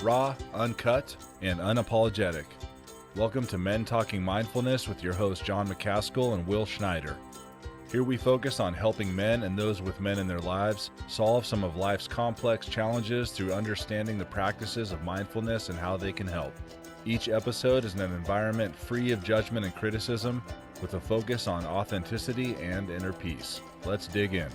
raw, uncut, and unapologetic. Welcome to Men Talking Mindfulness with your hosts John McCaskill and Will Schneider. Here we focus on helping men and those with men in their lives solve some of life's complex challenges through understanding the practices of mindfulness and how they can help. Each episode is in an environment free of judgment and criticism, with a focus on authenticity and inner peace. Let's dig in.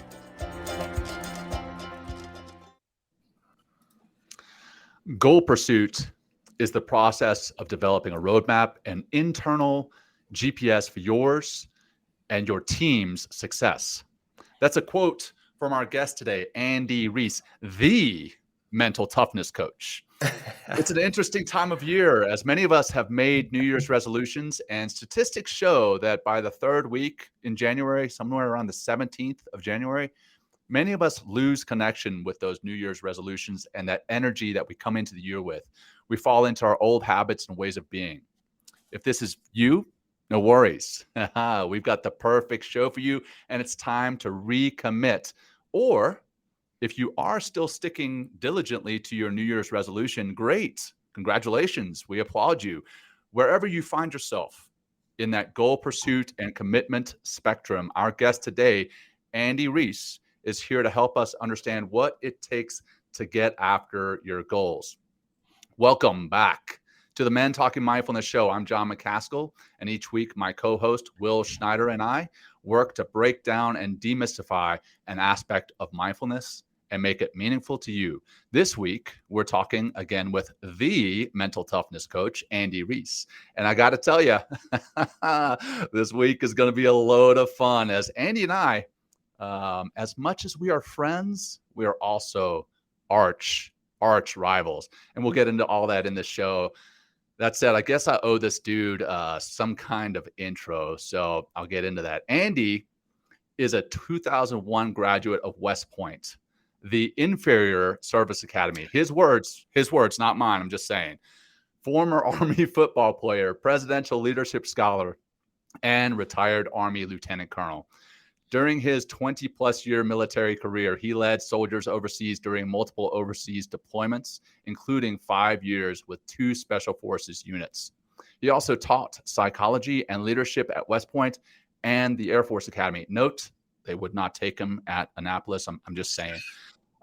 Goal pursuit is the process of developing a roadmap and internal GPS for yours and your team's success. That's a quote from our guest today, Andy Riise, the mental toughness coach. It's an interesting time of year, as many of us have made New Year's resolutions, and statistics show that by the third week in January, somewhere around the 17th of January, many of us lose connection with those New Year's resolutions and that energy that we come into the year with. We fall into our old habits and ways of being. If this is you, no worries. We've got the perfect show for you, and it's time to recommit. Or if you are still sticking diligently to your New Year's resolution, great. Congratulations. We applaud you. Wherever you find yourself in that goal pursuit and commitment spectrum, our guest today, Andy Riise, is here to help us understand what it takes to get after your goals. Welcome back to the Men Talking Mindfulness Show. I'm John McCaskill, and each week my co-host Will Schneider and I work to break down and demystify an aspect of mindfulness and make it meaningful to you. This week, we're talking again with the mental toughness coach, Andy Riise. And I got to tell you, this week is going to be a load of fun, as Andy and I, as much as we are friends, we are also arch rivals. And we'll get into all that in the show. That said, I guess I owe this dude some kind of intro, so I'll get into that. Andy is a 2001 graduate of West Point, the inferior service academy. His words, not mine, I'm just saying. Former Army football player, presidential leadership scholar, and retired Army lieutenant colonel. During his 20-plus year military career, he led soldiers overseas during multiple overseas deployments, including 5 years with 2 Special Forces units. He also taught psychology and leadership at West Point and the Air Force Academy. Note, they would not take him at Annapolis. I'm just saying.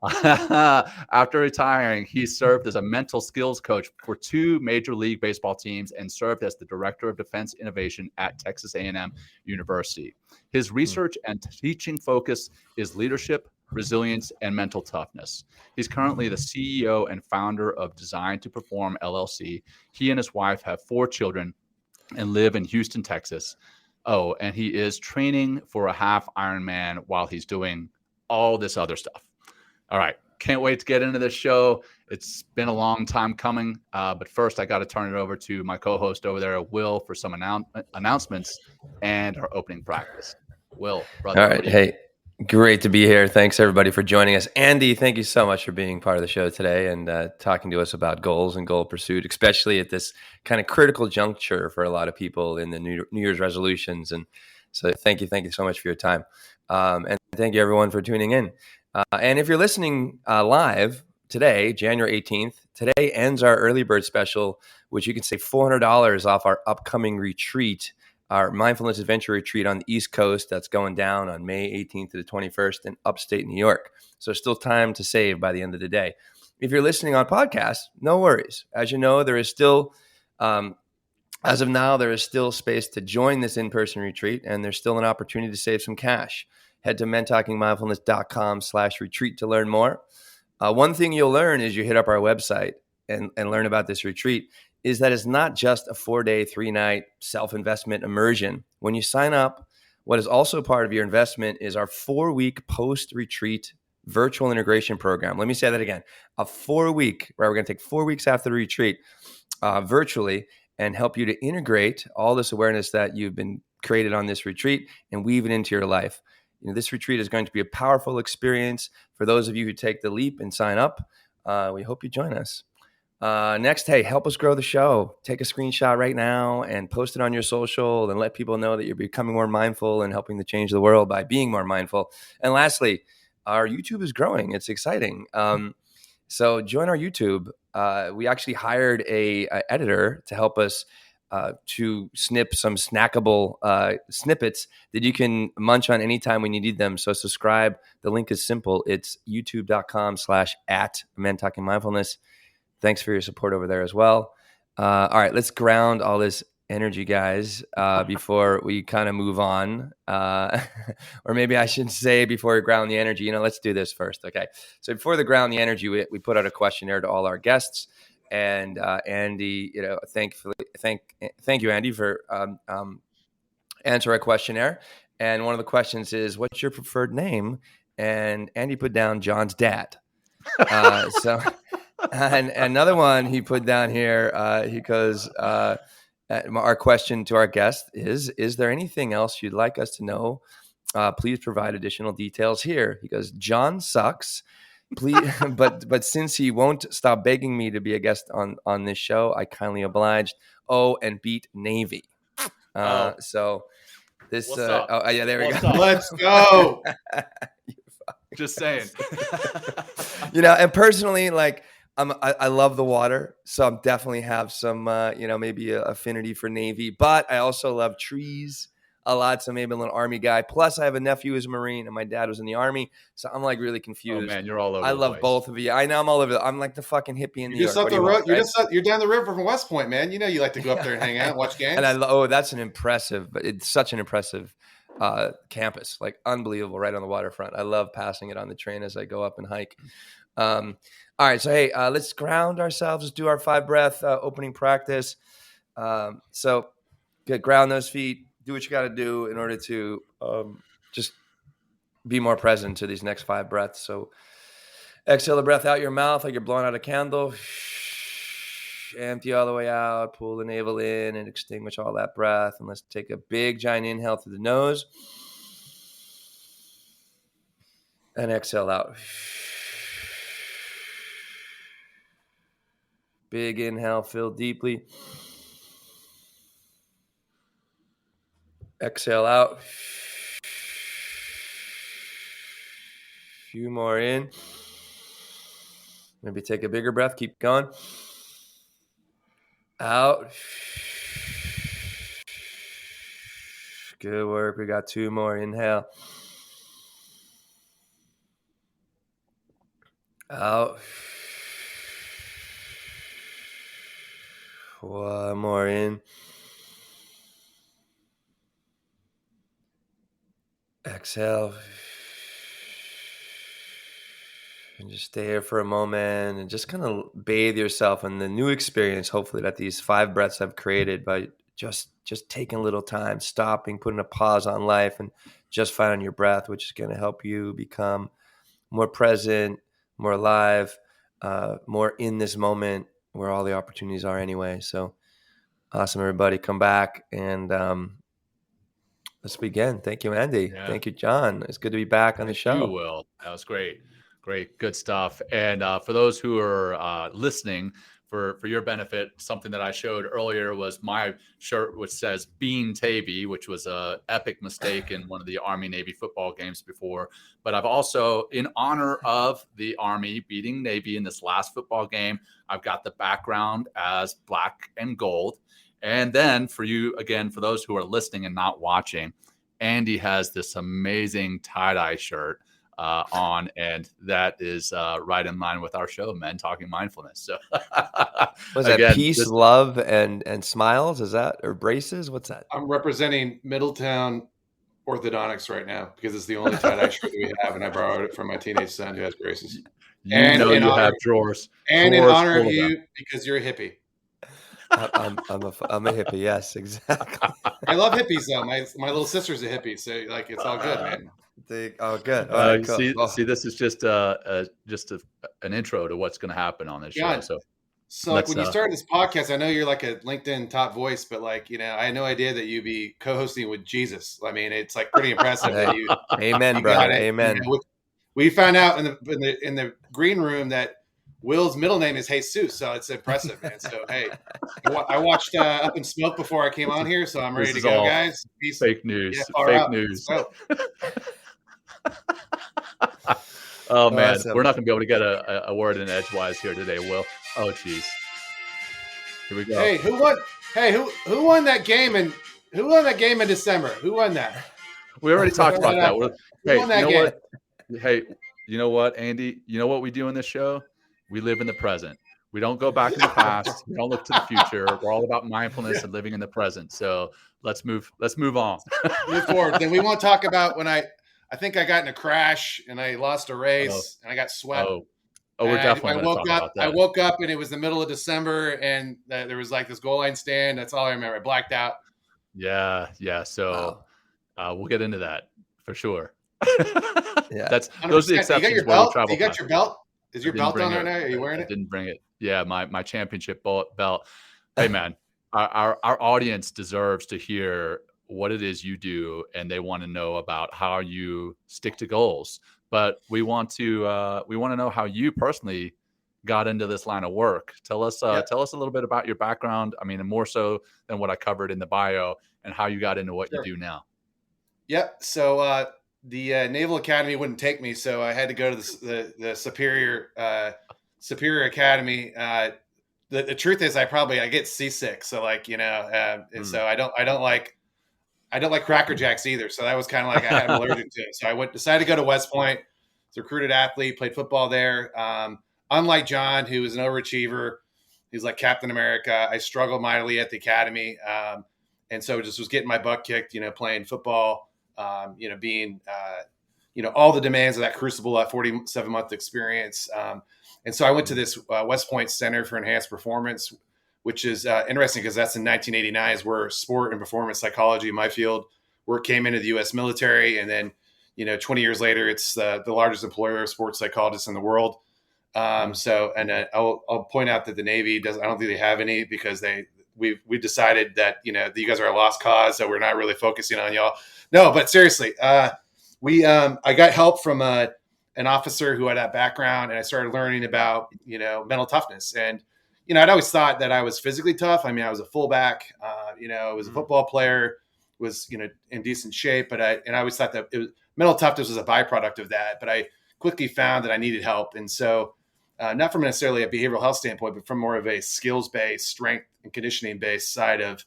After retiring, he served as a mental skills coach for 2 Major League Baseball teams and served as the Director of Defense Innovation at Texas A&M University. His research and teaching focus is leadership, resilience, and mental toughness. He's currently the CEO and founder of Design to Perform LLC. He and his wife have 4 children and live in Houston, Texas. Oh, and he is training for a half Ironman while he's doing all this other stuff. All right. Can't wait to get into this show. It's been a long time coming. But first, I got to turn it over to my co-host over there, Will, for some announcements and our opening practice. Will, brother. All right. Hey, great to be here. Thanks, everybody, for joining us. Andy, thank you so much for being part of the show today and talking to us about goals and goal pursuit, especially at this kind of critical juncture for a lot of people in the New Year's resolutions. And so thank you so much for your time. And thank you, everyone, for tuning in. And if you're listening live today, January 18th, today ends our early bird special, which you can save $400 off our upcoming retreat, our mindfulness adventure retreat on the East Coast. That's going down on May 18th to the 21st in upstate New York. So still time to save by the end of the day. If you're listening on podcast, no worries. As you know, there is still, as of now, there is still space to join this in-person retreat, and there's still an opportunity to save some cash. Head to mentalkingmindfulness.com/retreat to learn more. One thing you'll learn as you hit up our website and learn about this retreat is that it's not just a 4-day, 3-night self-investment immersion. When you sign up, what is also part of your investment is our 4-week post-retreat virtual integration program. Let me say that again. A 4-week, where we're going to take 4 weeks after the retreat virtually and help you to integrate all this awareness that you've been created on this retreat and weave it into your life. You know, this retreat is going to be a powerful experience for those of you who take the leap and sign up. We hope you join us. Next, hey, help us grow the show. Take a screenshot right now and post it on your social and let people know that you're becoming more mindful and helping to change the world by being more mindful. And lastly, our YouTube is growing. It's exciting. So join our YouTube. we actually hired a editor to help us to snip some snackable snippets that you can munch on anytime when you need them. So subscribe. The link is simple. It's youtube.com/@Men Talking Mindfulness. Thanks for your support over there as well. All right, let's ground all this energy, guys, before we kind of move on. Or maybe I should say before we ground the energy, let's do this first. Okay. So before the ground the energy, we put out a questionnaire to all our guests. And Andy, thank you, Andy, for answering our questionnaire. And one of the questions is, what's your preferred name? And Andy put down John's dad. So, and another one he put down here, he goes, our question to our guest is there anything else you'd like us to know? Please provide additional details here. He goes, John sucks. Please, but since he won't stop begging me to be a guest on this show, I kindly obliged. Oh, and beat Navy. So this, yeah, there we go. Let's go. Just saying. And personally, like I love the water, so I'm definitely have some, maybe a affinity for Navy, but I also love trees a lot, so maybe a little Army guy. Plus, I have a nephew who's a Marine, and my dad was in the Army, so I'm like really confused. Oh man, you're all over. I love both of you. I know I'm all over. I'm like the fucking hippie in New York. Up the road. You're down the river from West Point, man. You like to go up there and hang out, and watch games. And that's it's such an impressive campus, like unbelievable, right on the waterfront. I love passing it on the train as I go up and hike. All right, so hey, let's ground ourselves. Let's do our 5-breath opening practice. So ground those feet. Do what you got to do in order to just be more present to these next 5 breaths. So exhale the breath out your mouth like you're blowing out a candle. Empty all the way out. Pull the navel in and extinguish all that breath. And let's take a big, giant inhale through the nose. And exhale out. Big inhale, fill deeply. Exhale out. Few more in. Maybe take a bigger breath. Keep going. Out. Good work. We got 2 more. Inhale. Out. 1 more in. Exhale. And just stay here for a moment and just kind of bathe yourself in the new experience, hopefully, that these 5 breaths have created by just taking a little time, stopping, putting a pause on life, and just finding your breath, which is going to help you become more present, more alive, more in this moment where all the opportunities are anyway. So awesome, everybody. Come back and let's begin. Thank you, Andy. Yeah. Thank you, John. It's good to be back on the show. You will. That was great. Great. Good stuff. And for those who are listening, for your benefit, something that I showed earlier was my shirt, which says Bean Tavy, which was a epic mistake in one of the Army Navy football games before. But I've also, in honor of the Army beating Navy in this last football game, I've got the background as black and gold. And then for you, again, for those who are listening and not watching, Andy has this amazing tie-dye shirt on, and that is right in line with our show, Men Talking Mindfulness. So was that peace, love, and smiles? Is that, or braces? What's that? I'm representing Middletown orthodontics right now because it's the only tie-dye shirt that we have, and I borrowed it from my teenage son who has braces. You have drawers. And in honor of you, because you're a hippie. I'm a hippie. Yes, exactly. I love hippies though. My little sister's a hippie, so like it's all good, man. Good. All right, cool. See, this is just an intro to what's going to happen on this show. So like when you started this podcast, I know you're like a LinkedIn top voice, but like, I had no idea that you'd be co-hosting with Jesus. I mean, it's like pretty impressive that you. Amen, brother. Amen. We found out in the green room that Will's middle name is Jesus, so it's impressive, man. So hey, I watched Up in Smoke before I came on here, so I'm ready to go, guys. Peace. Fake news. Fake news. Oh man, we're not going to be able to get a word in edgewise here today, Will. Oh, geez. Here we go. Hey, who won? Hey, who won that game? And who won that game in December? Who won that? We already talked about that. Hey, won that you know game? what? Hey, you know what, Andy? You know what we do in this show? We live in the present. We don't go back in the past. We don't look to the future. We're all about mindfulness and living in the present. So let's move on. Move forward. Then we won't talk about when I think I got in a crash and I lost a race and I got swept. We're definitely going to talk about that. I woke up and it was the middle of December and there was like this goal line stand. That's all I remember. I blacked out. Yeah. So we'll get into that for sure. Yeah, those are the exceptions. You got your belt? You got your belt? Is your belt on right now? Are you wearing it? I didn't bring it. Yeah, my championship belt. Hey man, our audience deserves to hear what it is you do, and they want to know about how you stick to goals. But we want to know how you personally got into this line of work. Tell us a little bit about your background. I mean, and more so than what I covered in the bio, and how you got into what you do now. Yep. So the Naval Academy wouldn't take me, so I had to go to the Superior Academy. The truth is, I get seasick. So like and so I don't like Cracker Jacks either. So that was kind of like I had an allergic to it. So I decided to go to West Point. Was a recruited athlete, played football there. Unlike John, who was an overachiever, he's like Captain America. I struggled mightily at the academy, and so just was getting my butt kicked. Playing football. Being all the demands of that crucible, that 47-month experience. And so I went to this West Point Center for Enhanced Performance, which is interesting because that's in 1989 is where sport and performance psychology, my field, where it came into the U.S. military. And then, 20 years later, it's the largest employer of sports psychologists in the world. I'll point out that the Navy I don't think they have any because we decided that, you guys are a lost cause. So we're not really focusing on y'all. No, but seriously, I got help from an officer who had that background, and I started learning about, mental toughness. And, I'd always thought that I was physically tough. I mean, I was a fullback, I was a football player, was, in decent shape, but I always thought that mental toughness was a byproduct of that. But I quickly found that I needed help. And so not from necessarily a behavioral health standpoint, but from more of a skills-based, strength and conditioning-based side of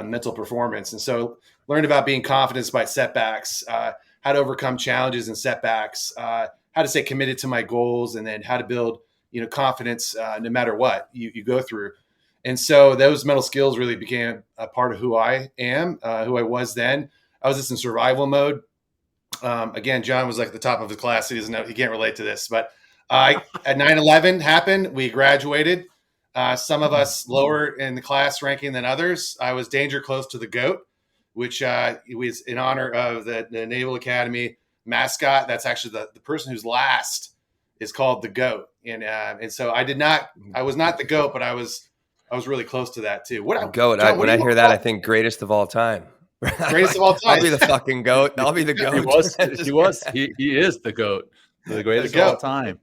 mental performance. And so learned about being confident despite setbacks, how to overcome challenges and setbacks, how to stay committed to my goals, and then how to build, confidence no matter what you go through. And so those mental skills really became a part of who I am, who I was then. I was just in survival mode. Again, John was like the top of his class. He can't relate to this, but at 9/11 happened. We graduated. Some of us lower in the class ranking than others. I was danger close to the GOAT, which was in honor of the Naval Academy mascot. That's actually the person who's last is called the GOAT. And so I was not the GOAT, but I was really close to that too. GOAT. John, when I hear that, I think greatest of all time. Greatest of all time. I'll be the fucking GOAT. I'll be the GOAT. He is the GOAT. The greatest of all time.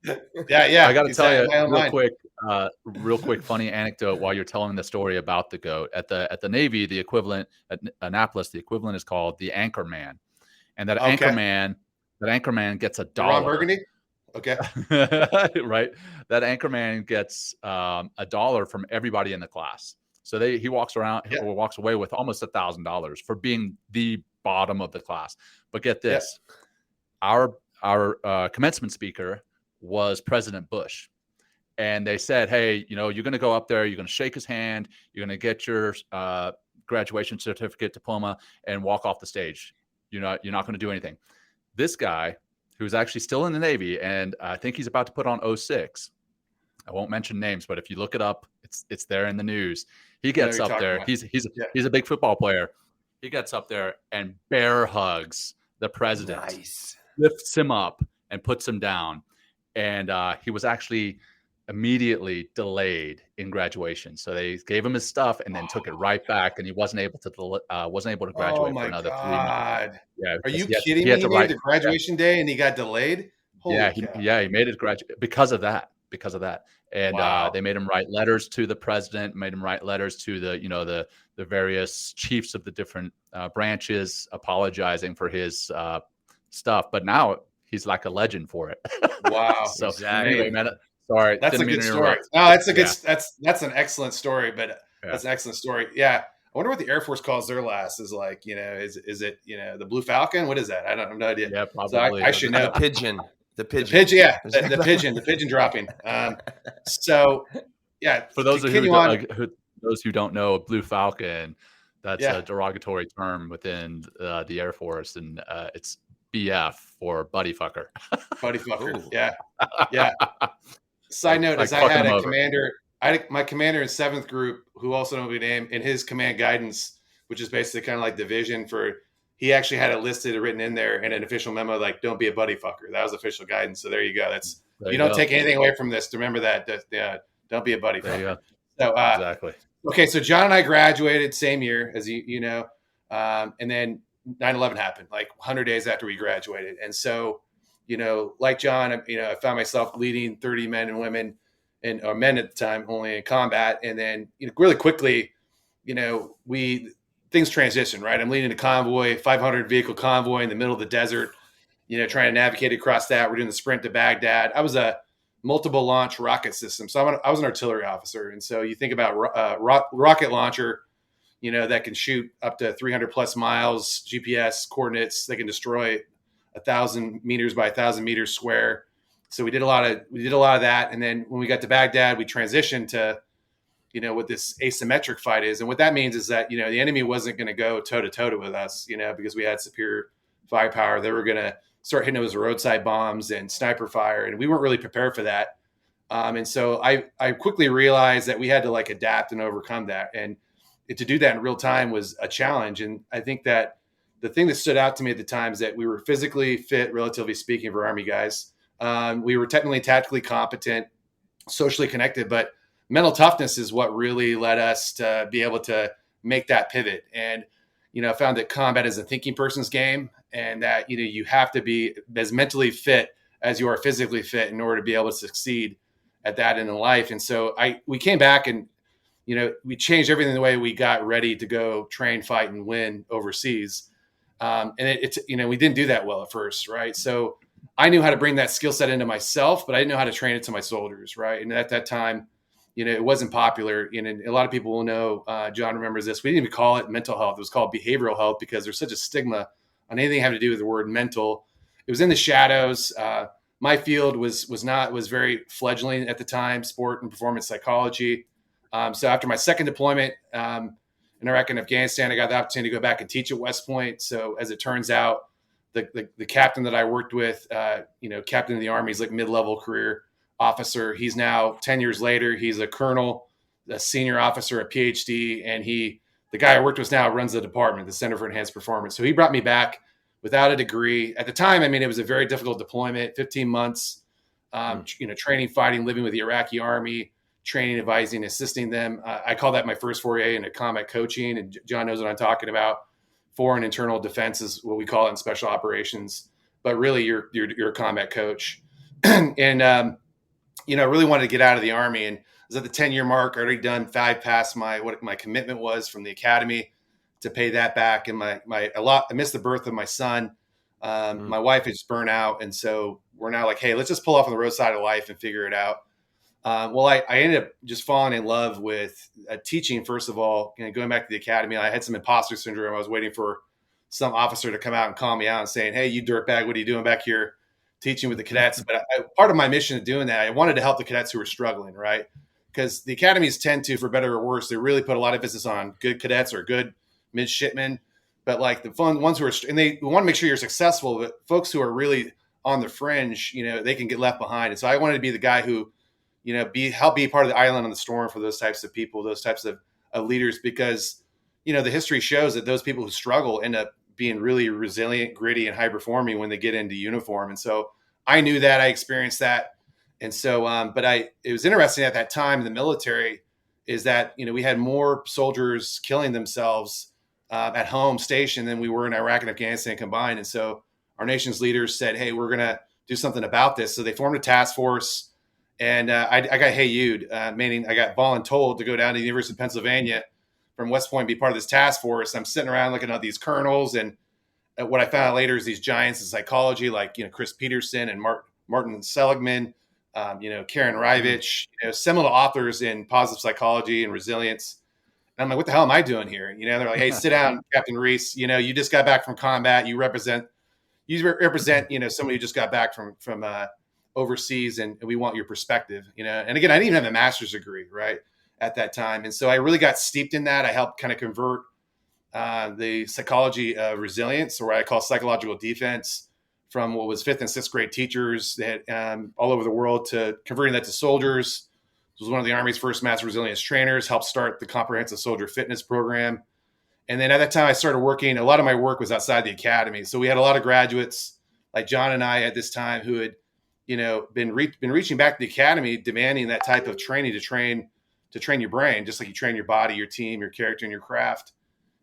Yeah. I got to tell you real quick, funny anecdote while you're telling the story about the GOAT. At the Navy, the equivalent at Annapolis, the equivalent is called the anchor man. And that anchor man gets $1. Ron Burgundy? Okay. Right. That anchor man gets $1 from everybody in the class. So he walks around or walks away with almost $1,000 for being the bottom of the class. But get this, our commencement speaker was President Bush. And they said, hey, you're going to go up there, you're going to shake his hand, you're going to get your graduation certificate, diploma, and walk off the stage. You're not going to do anything. This guy, who's actually still in the Navy, and I think he's about to put on 06. I won't mention names, but if you look it up, it's there in the news. He gets up there. He's a big football player. He gets up there and bear hugs the president. Nice. Lifts him up and puts him down. And he was actually immediately delayed in graduation. So they gave him his stuff and then took it right back, and he wasn't able to graduate for another 3 months. Yeah, are you kidding me? He made the graduation day and he got delayed? He made it graduate because of that. And they made him write letters to the president, made him write letters to the various chiefs of the different branches apologizing for his stuff. But now he's like a legend for it. Wow. So anyway, man, Sorry, That's didn't a mean good to story. interrupt. No, that's a good. Yeah. That's an excellent story. But Yeah. that's an excellent story. Yeah. I wonder what the Air Force calls their last. Is like, is it the Blue Falcon? What is that? I have no idea. Yeah, So probably. I should know. The pigeon. The pigeon. The pigeon. Yeah, the pigeon dropping. So yeah. For those who don't know, Blue Falcon, that's Yeah. a derogatory term within the Air Force, and it's BF for buddy fucker. Buddy fucker. Ooh. Yeah. Yeah. Side note is I had a commander. My commander in 7th group, who also don't be named, in his command guidance, which is basically kind of like the vision for. He actually had it listed, written in there in an official memo, like "Don't be a buddy fucker." That was official guidance. So there you go. You don't take anything away from this. Remember that. Don't be a buddy fucker. So exactly. Okay, so John and I graduated same year as you know, and then 9/11 happened, like 100 days after we graduated, and so like John, I found myself leading 30 men and women, or men at the time, only in combat, and then really quickly, things transition, right? I'm leading a convoy, 500 vehicle convoy in the middle of the desert, trying to navigate across that. We're doing the sprint to Baghdad. I was a multiple launch rocket system. So I was an artillery officer. And so you think about rocket launcher, that can shoot up to 300 plus miles, GPS coordinates. They can destroy 1,000 meters by 1,000 meters square. So we did a lot of that. And then when we got to Baghdad, we transitioned to, what this asymmetric fight is. And what that means is that, the enemy wasn't going to go toe to toe with us, because we had superior firepower. They were going to start hitting it with roadside bombs and sniper fire. And we weren't really prepared for that. And so I quickly realized that we had to adapt and overcome that. And to do that in real time was a challenge. And I think that the thing that stood out to me at the time is that we were physically fit, relatively speaking, for Army guys. We were technically, tactically competent, socially connected, but mental toughness is what really led us to be able to make that pivot. And, I found that combat is a thinking person's game, and that, you have to be as mentally fit as you are physically fit in order to be able to succeed at that in life. And so we came back and, we changed everything the way we got ready to go train, fight, and win overseas. And we didn't do that well at first. Right. So I knew how to bring that skill set into myself, but I didn't know how to train it to my soldiers. Right. And at that time, it wasn't popular. And a lot of people will know, John remembers this. We didn't even call it mental health. It was called behavioral health, because there's such a stigma on anything having to do with the word mental. It was in the shadows. My field was very fledgling at the time, sport and performance psychology. So after my second deployment in Iraq and Afghanistan, I got the opportunity to go back and teach at West Point. So as it turns out, the captain that I worked with, captain of the Army, is like mid-level career officer. He's now 10 years later, he's a colonel, a senior officer, a PhD. And the guy I worked with now runs the department, the Center for Enhanced Performance. So he brought me back without a degree. At the time, it was a very difficult deployment, 15 months, training, fighting, living with the Iraqi Army, training, advising, assisting them. I call that my first foray into combat coaching. And John knows what I'm talking about. Foreign internal defense is what we call it in special operations. But really, you're a combat coach. And, I really wanted to get out of the Army. And I was at the 10-year mark. I already done 5 past what my commitment was from the academy to pay that back. And I missed the birth of my son. My wife is burnt out. And so we're now like, hey, let's just pull off on the roadside of life and figure it out. I ended up just falling in love with teaching. First of all, going back to the academy, I had some imposter syndrome. I was waiting for some officer to come out and call me out and saying, hey, you dirtbag, what are you doing back here teaching with the cadets? But part of my mission of doing that, I wanted to help the cadets who were struggling, right? Because the academies tend to, for better or worse, they really put a lot of emphasis on good cadets or good midshipmen. But the fun ones who are, and they want to make sure you're successful, but folks who are really on the fringe, they can get left behind. And so I wanted to be the guy who, help be part of the island on the storm for those types of people, those types of leaders, because, the history shows that those people who struggle end up being really resilient, gritty, and high performing when they get into uniform. And so I knew that, I experienced that. And so, it was interesting at that time in the military is that, we had more soldiers killing themselves at home station than we were in Iraq and Afghanistan combined. And so our nation's leaders said, hey, we're going to do something about this. So they formed a task force, and I got hayed, meaning I got voluntold to go down to the University of Pennsylvania from West Point and be part of this task force. I'm sitting around looking at these colonels, and what I found out later is these giants in psychology, like Chris Peterson and Martin Seligman, Karen Rivich, seminal authors in positive psychology and resilience. And I'm like, what the hell am I doing here? They're like, hey, sit down, Captain Riise. You just got back from combat. You represent, somebody who just got back from overseas, and we want your perspective. And again, I didn't even have a master's degree, right, at that time. And so I really got steeped in that. I helped kind of convert the psychology of resilience, or what I call psychological defense, from what was 5th and 6th grade teachers that all over the world, to converting that to soldiers. I was one of the Army's first mass resilience trainers, helped start the comprehensive soldier fitness program. And then at that time I started working, a lot of my work was outside the academy. So we had a lot of graduates like John and I at this time who had, been reaching back to the academy, demanding that type of training to train your brain, just like you train your body, your team, your character, and your craft.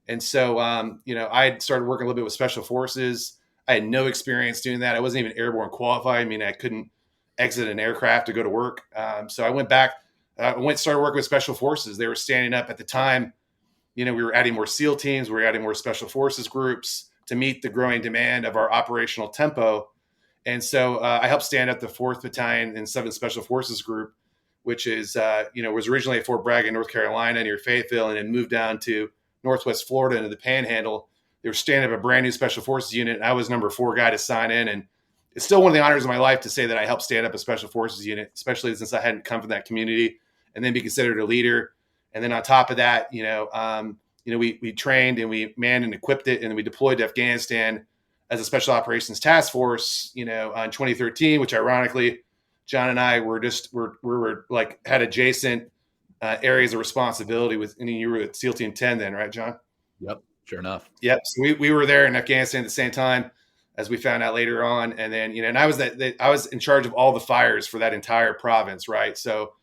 And so, I had started working a little bit with special forces. I had no experience doing that. I wasn't even airborne qualified. I mean, I couldn't exit an aircraft to go to work. So I went back, started working with special forces. They were standing up at the time. We were adding more SEAL teams. We were adding more special forces groups to meet the growing demand of our operational tempo. And so I helped stand up the 4th Battalion and 7th Special Forces Group, which is, was originally at Fort Bragg in North Carolina near Fayetteville, and then moved down to Northwest Florida into the Panhandle. They were standing up a brand new Special Forces unit. And I was number 4 guy to sign in. And it's still one of the honors of my life to say that I helped stand up a Special Forces unit, especially since I hadn't come from that community, and then be considered a leader. And then on top of that, we trained and we manned and equipped it, and we deployed to Afghanistan as a Special Operations Task Force, in 2013, which ironically, John and I were like had adjacent areas of responsibility with, and you were at SEAL Team 10 then, right, John? Yep, sure enough. Yep. So we were there in Afghanistan at the same time, as we found out later on. And then, and I was in charge of all the fires for that entire province, right? So,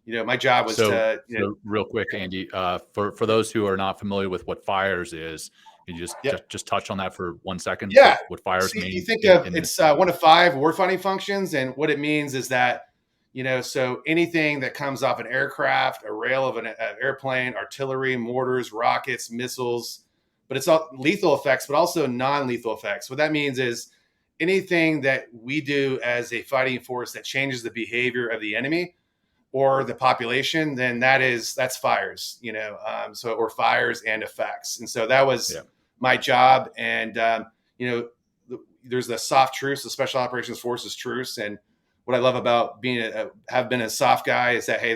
my job was so real quick, Andy, for those who are not familiar with what fires is, can you just touch on that for 1 second? Yeah. What fires mean? You think of it's one of 5 warfighting functions, and what it means is that, so anything that comes off an aircraft, a rail of an airplane, artillery, mortars, rockets, missiles, but it's all lethal effects, but also non-lethal effects. What that means is anything that we do as a fighting force that changes the behavior of the enemy or the population, then that's fires, or fires and effects. And so that was my job. And, there's the soft truce, the Special Operations Forces truce. And what I love about have been a soft guy is that, hey,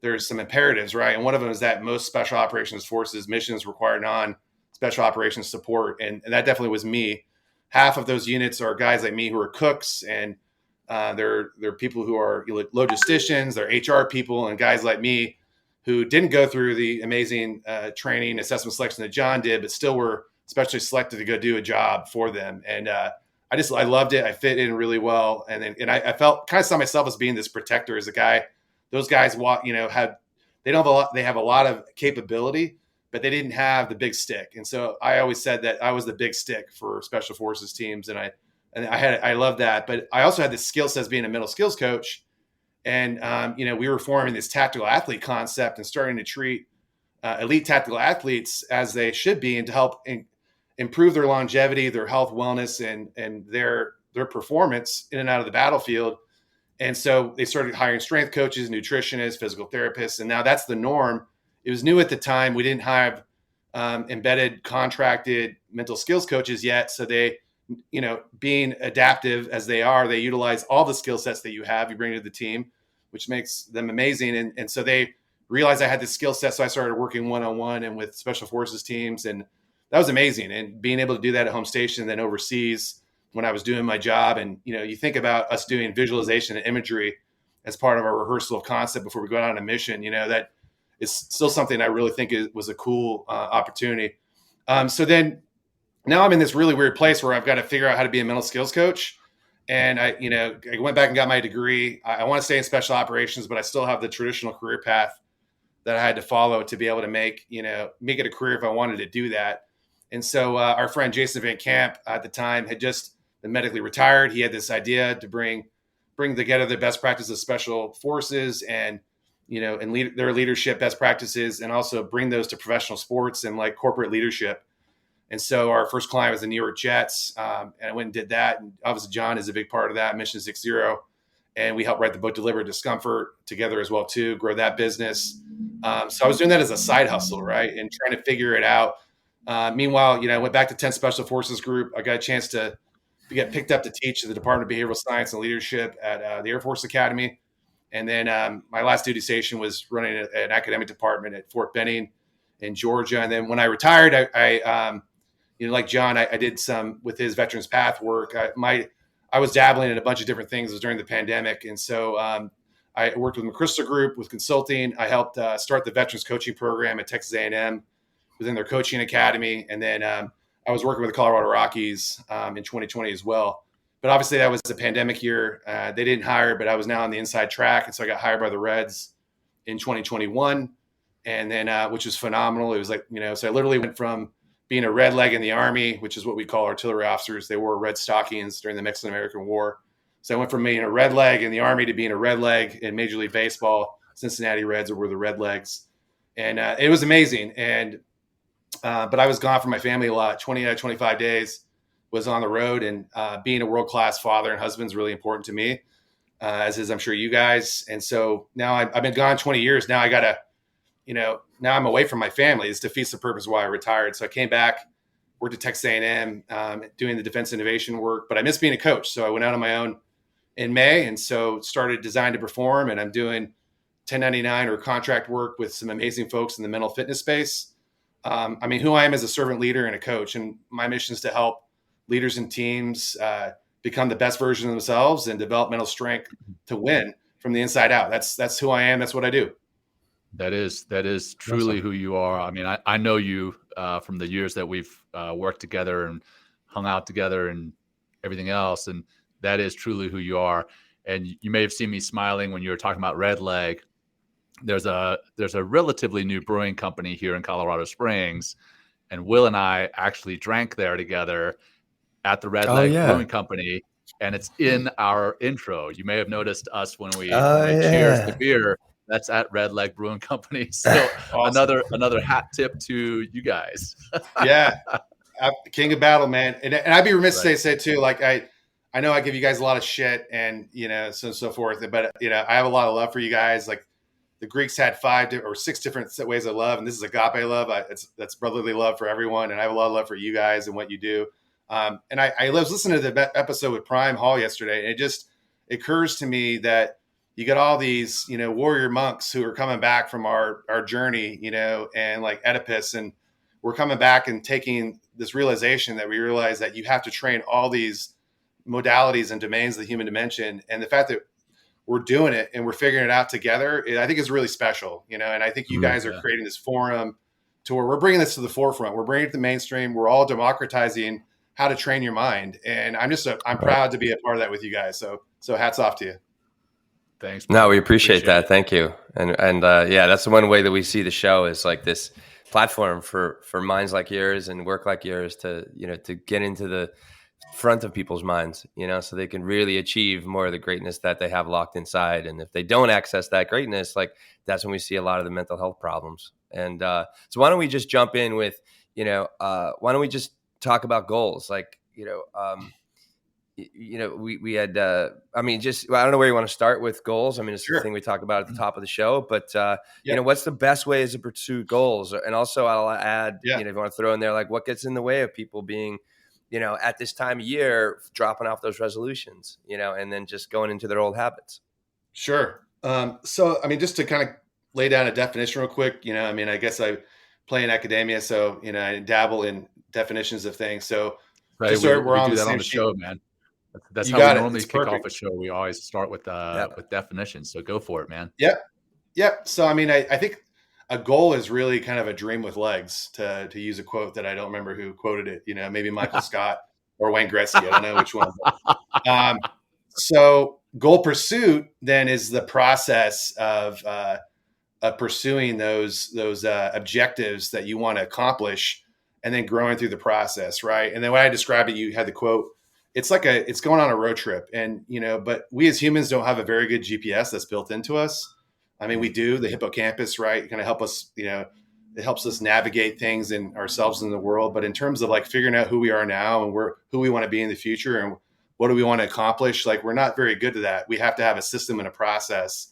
there's some imperatives, right? And one of them is that most Special Operations Forces missions require non-special operations support. And that definitely was me. Half of those units are guys like me who are cooks, and they're people who are logisticians, they're HR people, and guys like me who didn't go through the amazing training, assessment, selection that John did, but still were specially selected to go do a job for them. And I loved it. I fit in really well. And I felt kind of saw myself as being this protector, as a guy. Those guys they have a lot of capability, but they didn't have the big stick. And so I always said that I was the big stick for Special Forces teams. And I love that. But I also had the skill sets being a mental skills coach. And, we were forming this tactical athlete concept and starting to treat elite tactical athletes as they should be, and to help improve their longevity, their health, wellness, and their performance in and out of the battlefield. And so they started hiring strength coaches, nutritionists, physical therapists. And now that's the norm. It was new at the time. We didn't have embedded contracted mental skills coaches yet. So they, being adaptive as they are, they utilize all the skill sets that you bring to the team, which makes them amazing. And so they realized I had this skill set. So I started working one-on-one and with Special Forces teams. And that was amazing. And being able to do that at home station, then overseas when I was doing my job. And, you think about us doing visualization and imagery as part of our rehearsal of concept before we go out on a mission, that is still something I really think was a cool opportunity. So then now I'm in this really weird place where I've got to figure out how to be a mental skills coach. And I went back and got my degree. I want to stay in special operations, but I still have the traditional career path that I had to follow to be able to make it a career if I wanted to do that. And so our friend Jason Van Camp at the time had just been medically retired. He had this idea to bring together the best practices of special forces and their leadership best practices, and also bring those to professional sports and like corporate leadership. And so our first client was the New York Jets, and I went and did that. And obviously John is a big part of that, Mission 60. and we helped write the book Deliberate Discomfort together as well too, grow that business. So I was doing that as a side hustle, right, and trying to figure it out. Meanwhile, I went back to 10th Special Forces Group. I got a chance to get picked up to teach at the Department of Behavioral Science and Leadership at the Air Force Academy. And then my last duty station was running an academic department at Fort Benning in Georgia. And then when I retired, I like John, I did some with his Veterans Path work. I was dabbling in a bunch of different things. It was during the pandemic. And so I worked with McChrystal Group with consulting. I helped start the Veterans Coaching Program at Texas A&M within their coaching academy. And then I was working with the Colorado Rockies in 2020 as well. But obviously that was a pandemic year. They didn't hire, but I was now on the inside track. And so I got hired by the Reds in 2021. And then, which was phenomenal. It was like, so I literally went from being a red leg in the Army, which is what we call artillery officers. They wore red stockings during the Mexican-American War. So I went from being a red leg in the Army to being a red leg in Major League Baseball. Cincinnati Reds were the Red Legs. And it was amazing. And but I was gone from my family a lot. 20 out of 25 days was on the road. And being a world-class father and husband is really important to me, as is, I'm sure, you guys. And so now I've been gone 20 years. Now I got to, now I'm away from my family. This defeats the purpose why I retired. So I came back, worked at Texas A&M, doing the defense innovation work, but I miss being a coach. So I went out on my own in May. And so started Design to Perform, and I'm doing 1099 or contract work with some amazing folks in the mental fitness space. Who I am as a servant leader and a coach, and my mission is to help leaders and teams become the best version of themselves and develop mental strength to win from the inside out. That's who I am. That's what I do. That is truly who you are. I mean, I know you from the years that we've worked together and hung out together and everything else. And that is truly who you are. And you may have seen me smiling when you were talking about Red Leg. There's a relatively new brewing company here in Colorado Springs, and Will and I actually drank there together at the Red Leg Brewing Company, and it's in our intro. You may have noticed us when we cheers the beer. That's at Red Leg Brewing Company. So awesome. another hat tip to you guys. Yeah, King of Battle, man. And I'd be remiss to say too, like I know I give you guys a lot of shit and so forth, but I have a lot of love for you guys. Like the Greeks had 5 or 6 different ways of love, and this is agape love. That's brotherly love for everyone, and I have a lot of love for you guys and what you do. And I was listening to the episode with Prime Hall yesterday, and it just occurs to me that you got all these, warrior monks who are coming back from our journey, and like Oedipus, and we're coming back and taking this realization that we realize that you have to train all these modalities and domains of the human dimension. And the fact that we're doing it and we're figuring it out together, I think is really special, and I think you guys are creating this forum to where we're bringing this to the forefront. We're bringing it to the mainstream. We're all democratizing how to train your mind. And I'm proud to be a part of that with you guys. So hats off to you. Thanks. No, we appreciate that. Thank you. And that's the one way that we see the show is like this platform for minds like yours and work like yours to get into the front of people's minds, so they can really achieve more of the greatness that they have locked inside. And if they don't access that greatness, like that's when we see a lot of the mental health problems. And so why don't we just jump in with, why don't we just talk about goals? Like, we had, I don't know where you want to start with goals. I mean, it's the thing we talk about at the top of the show, but, what's the best ways to pursue goals? And also I'll add, if you want to throw in there, like what gets in the way of people being, at this time of year, dropping off those resolutions, and then just going into their old habits. Sure. Just to kind of lay down a definition real quick, I guess I play in academia, so, I dabble in definitions of things. So just so we're on do that on the show, man. That's how we normally kick off a show. We always start with definitions. So go for it, man. Yep. So, I think a goal is really kind of a dream with legs, to use a quote that I don't remember who quoted it, maybe Michael Scott or Wayne Gretzky. I don't know which one. So goal pursuit then is the process of pursuing those objectives that you want to accomplish and then growing through the process. Right. And then when I described it, you had the quote, it's going on a road trip, and, but we as humans don't have a very good GPS that's built into us. We do, the hippocampus, right? Kind of help us, it helps us navigate things in ourselves in the world. But in terms of like figuring out who we are now and who we want to be in the future and what do we want to accomplish? Like, we're not very good to that. We have to have a system and a process.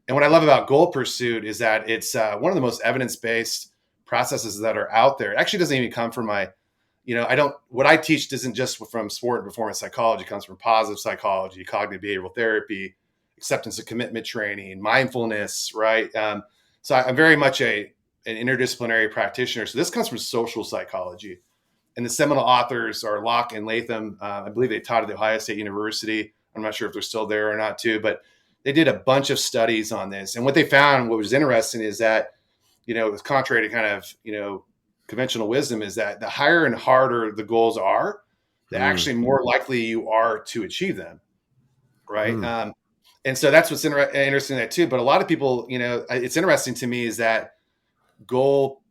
And what I love about goal pursuit is that it's one of the most evidence-based processes that are out there. It actually doesn't even come from what I teach isn't just from sport and performance psychology. It comes from positive psychology, cognitive behavioral therapy, acceptance and commitment training, mindfulness, right? So I'm very much an interdisciplinary practitioner. So this comes from social psychology. And the seminal authors are Locke and Latham. I believe they taught at the Ohio State University. I'm not sure if they're still there or not too, but they did a bunch of studies on this. And what they found, what was interesting is that, it's contrary to kind of, conventional wisdom, is that the higher and harder the goals are, the actually more likely you are to achieve them. Right. And so that's what's interesting in that too. But a lot of people, it's interesting to me is that goal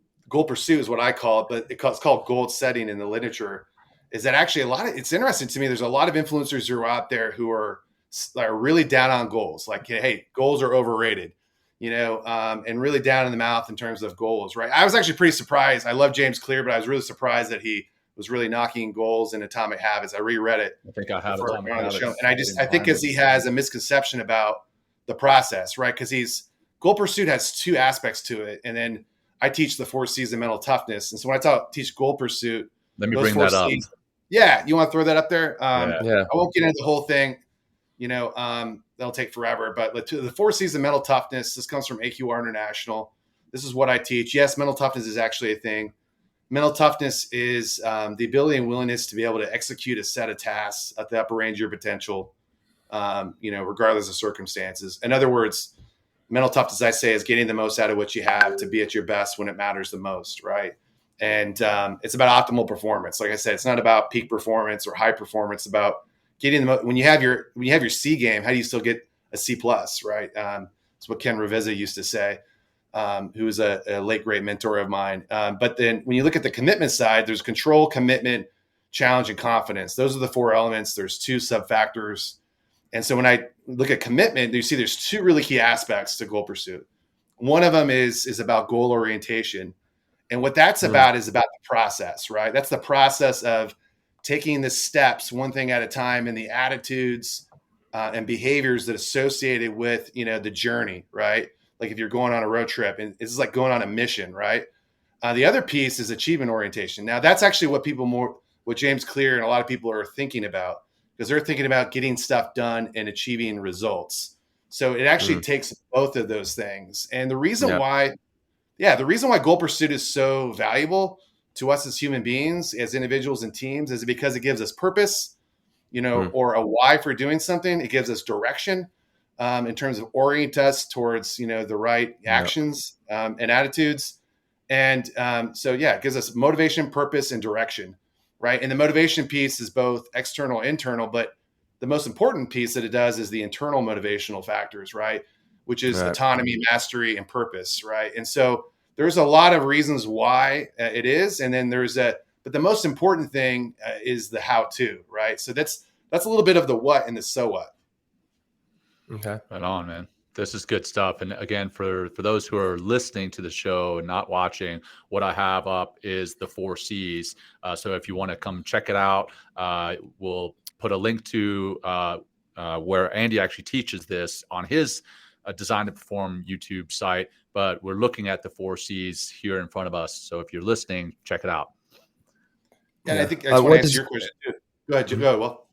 pursuit is what I call it, but it's called goal setting in the literature, is that actually it's interesting to me. There's a lot of influencers who are out there who are really down on goals. Like, hey, goals are overrated, and really down in the mouth in terms of goals. Right. I was actually pretty surprised. I love James Clear, but I was really surprised that he was really knocking goals in Atomic Habits. I reread it. I think I have Atomic Habits. And I think because he has a misconception about the process, right? Because goal pursuit has two aspects to it. And then I teach the 4 C's of mental toughness. And so when I teach goal pursuit, let me bring that up. Yeah. You want to throw that up there? Yeah. I won't get into the whole thing. That'll take forever. But the 4 C's of mental toughness, this comes from AQR International. This is what I teach. Yes, mental toughness is actually a thing. Mental toughness is the ability and willingness to be able to execute a set of tasks at the upper range of your potential, regardless of circumstances. In other words, mental toughness, I say, is getting the most out of what you have to be at your best when it matters the most, right? And it's about optimal performance. Like I said, it's not about peak performance or high performance. It's about getting when you have your C game, how do you still get a C plus, right? That's what Ken Riise used to say, who was a late great mentor of mine. But then when you look at the commitment side, there's control, commitment, challenge, and confidence. Those are the 4 elements. There's 2 sub-factors. And so when I look at commitment, you see there's 2 really key aspects to goal pursuit. One of them is about goal orientation. And what that's about is about the process, right? That's the process of taking the steps one thing at a time, and the attitudes and behaviors that associated with, the journey, right? Like if you're going on a road trip, and it's like going on a mission, right? The other piece is achievement orientation. Now that's actually what James Clear and a lot of people are thinking about, because they're thinking about getting stuff done and achieving results. So it actually takes both of those things. And the reason why goal pursuit is so valuable to us as human beings, as individuals and teams, is because it gives us purpose, or a why for doing something. It gives us direction in terms of orient us towards, the right actions and attitudes. And it gives us motivation, purpose, and direction, right? And the motivation piece is both external, internal, but the most important piece that it does is the internal motivational factors, right? Which is autonomy, mastery, and purpose, right? And so there's a lot of reasons why it is. And then but the most important thing is the how to, right? So that's a little bit of the what and the so what. Okay. Right on, man. This is good stuff. And again, for those who are listening to the show and not watching, what I have up is the 4 C's. So if you want to come check it out, we'll put a link to where Andy actually teaches this on his Design to Perform YouTube site. But we're looking at the 4 C's here in front of us. So if you're listening, check it out. And I think I just want to answer your question too. Go ahead, Jim. Go ahead, Will.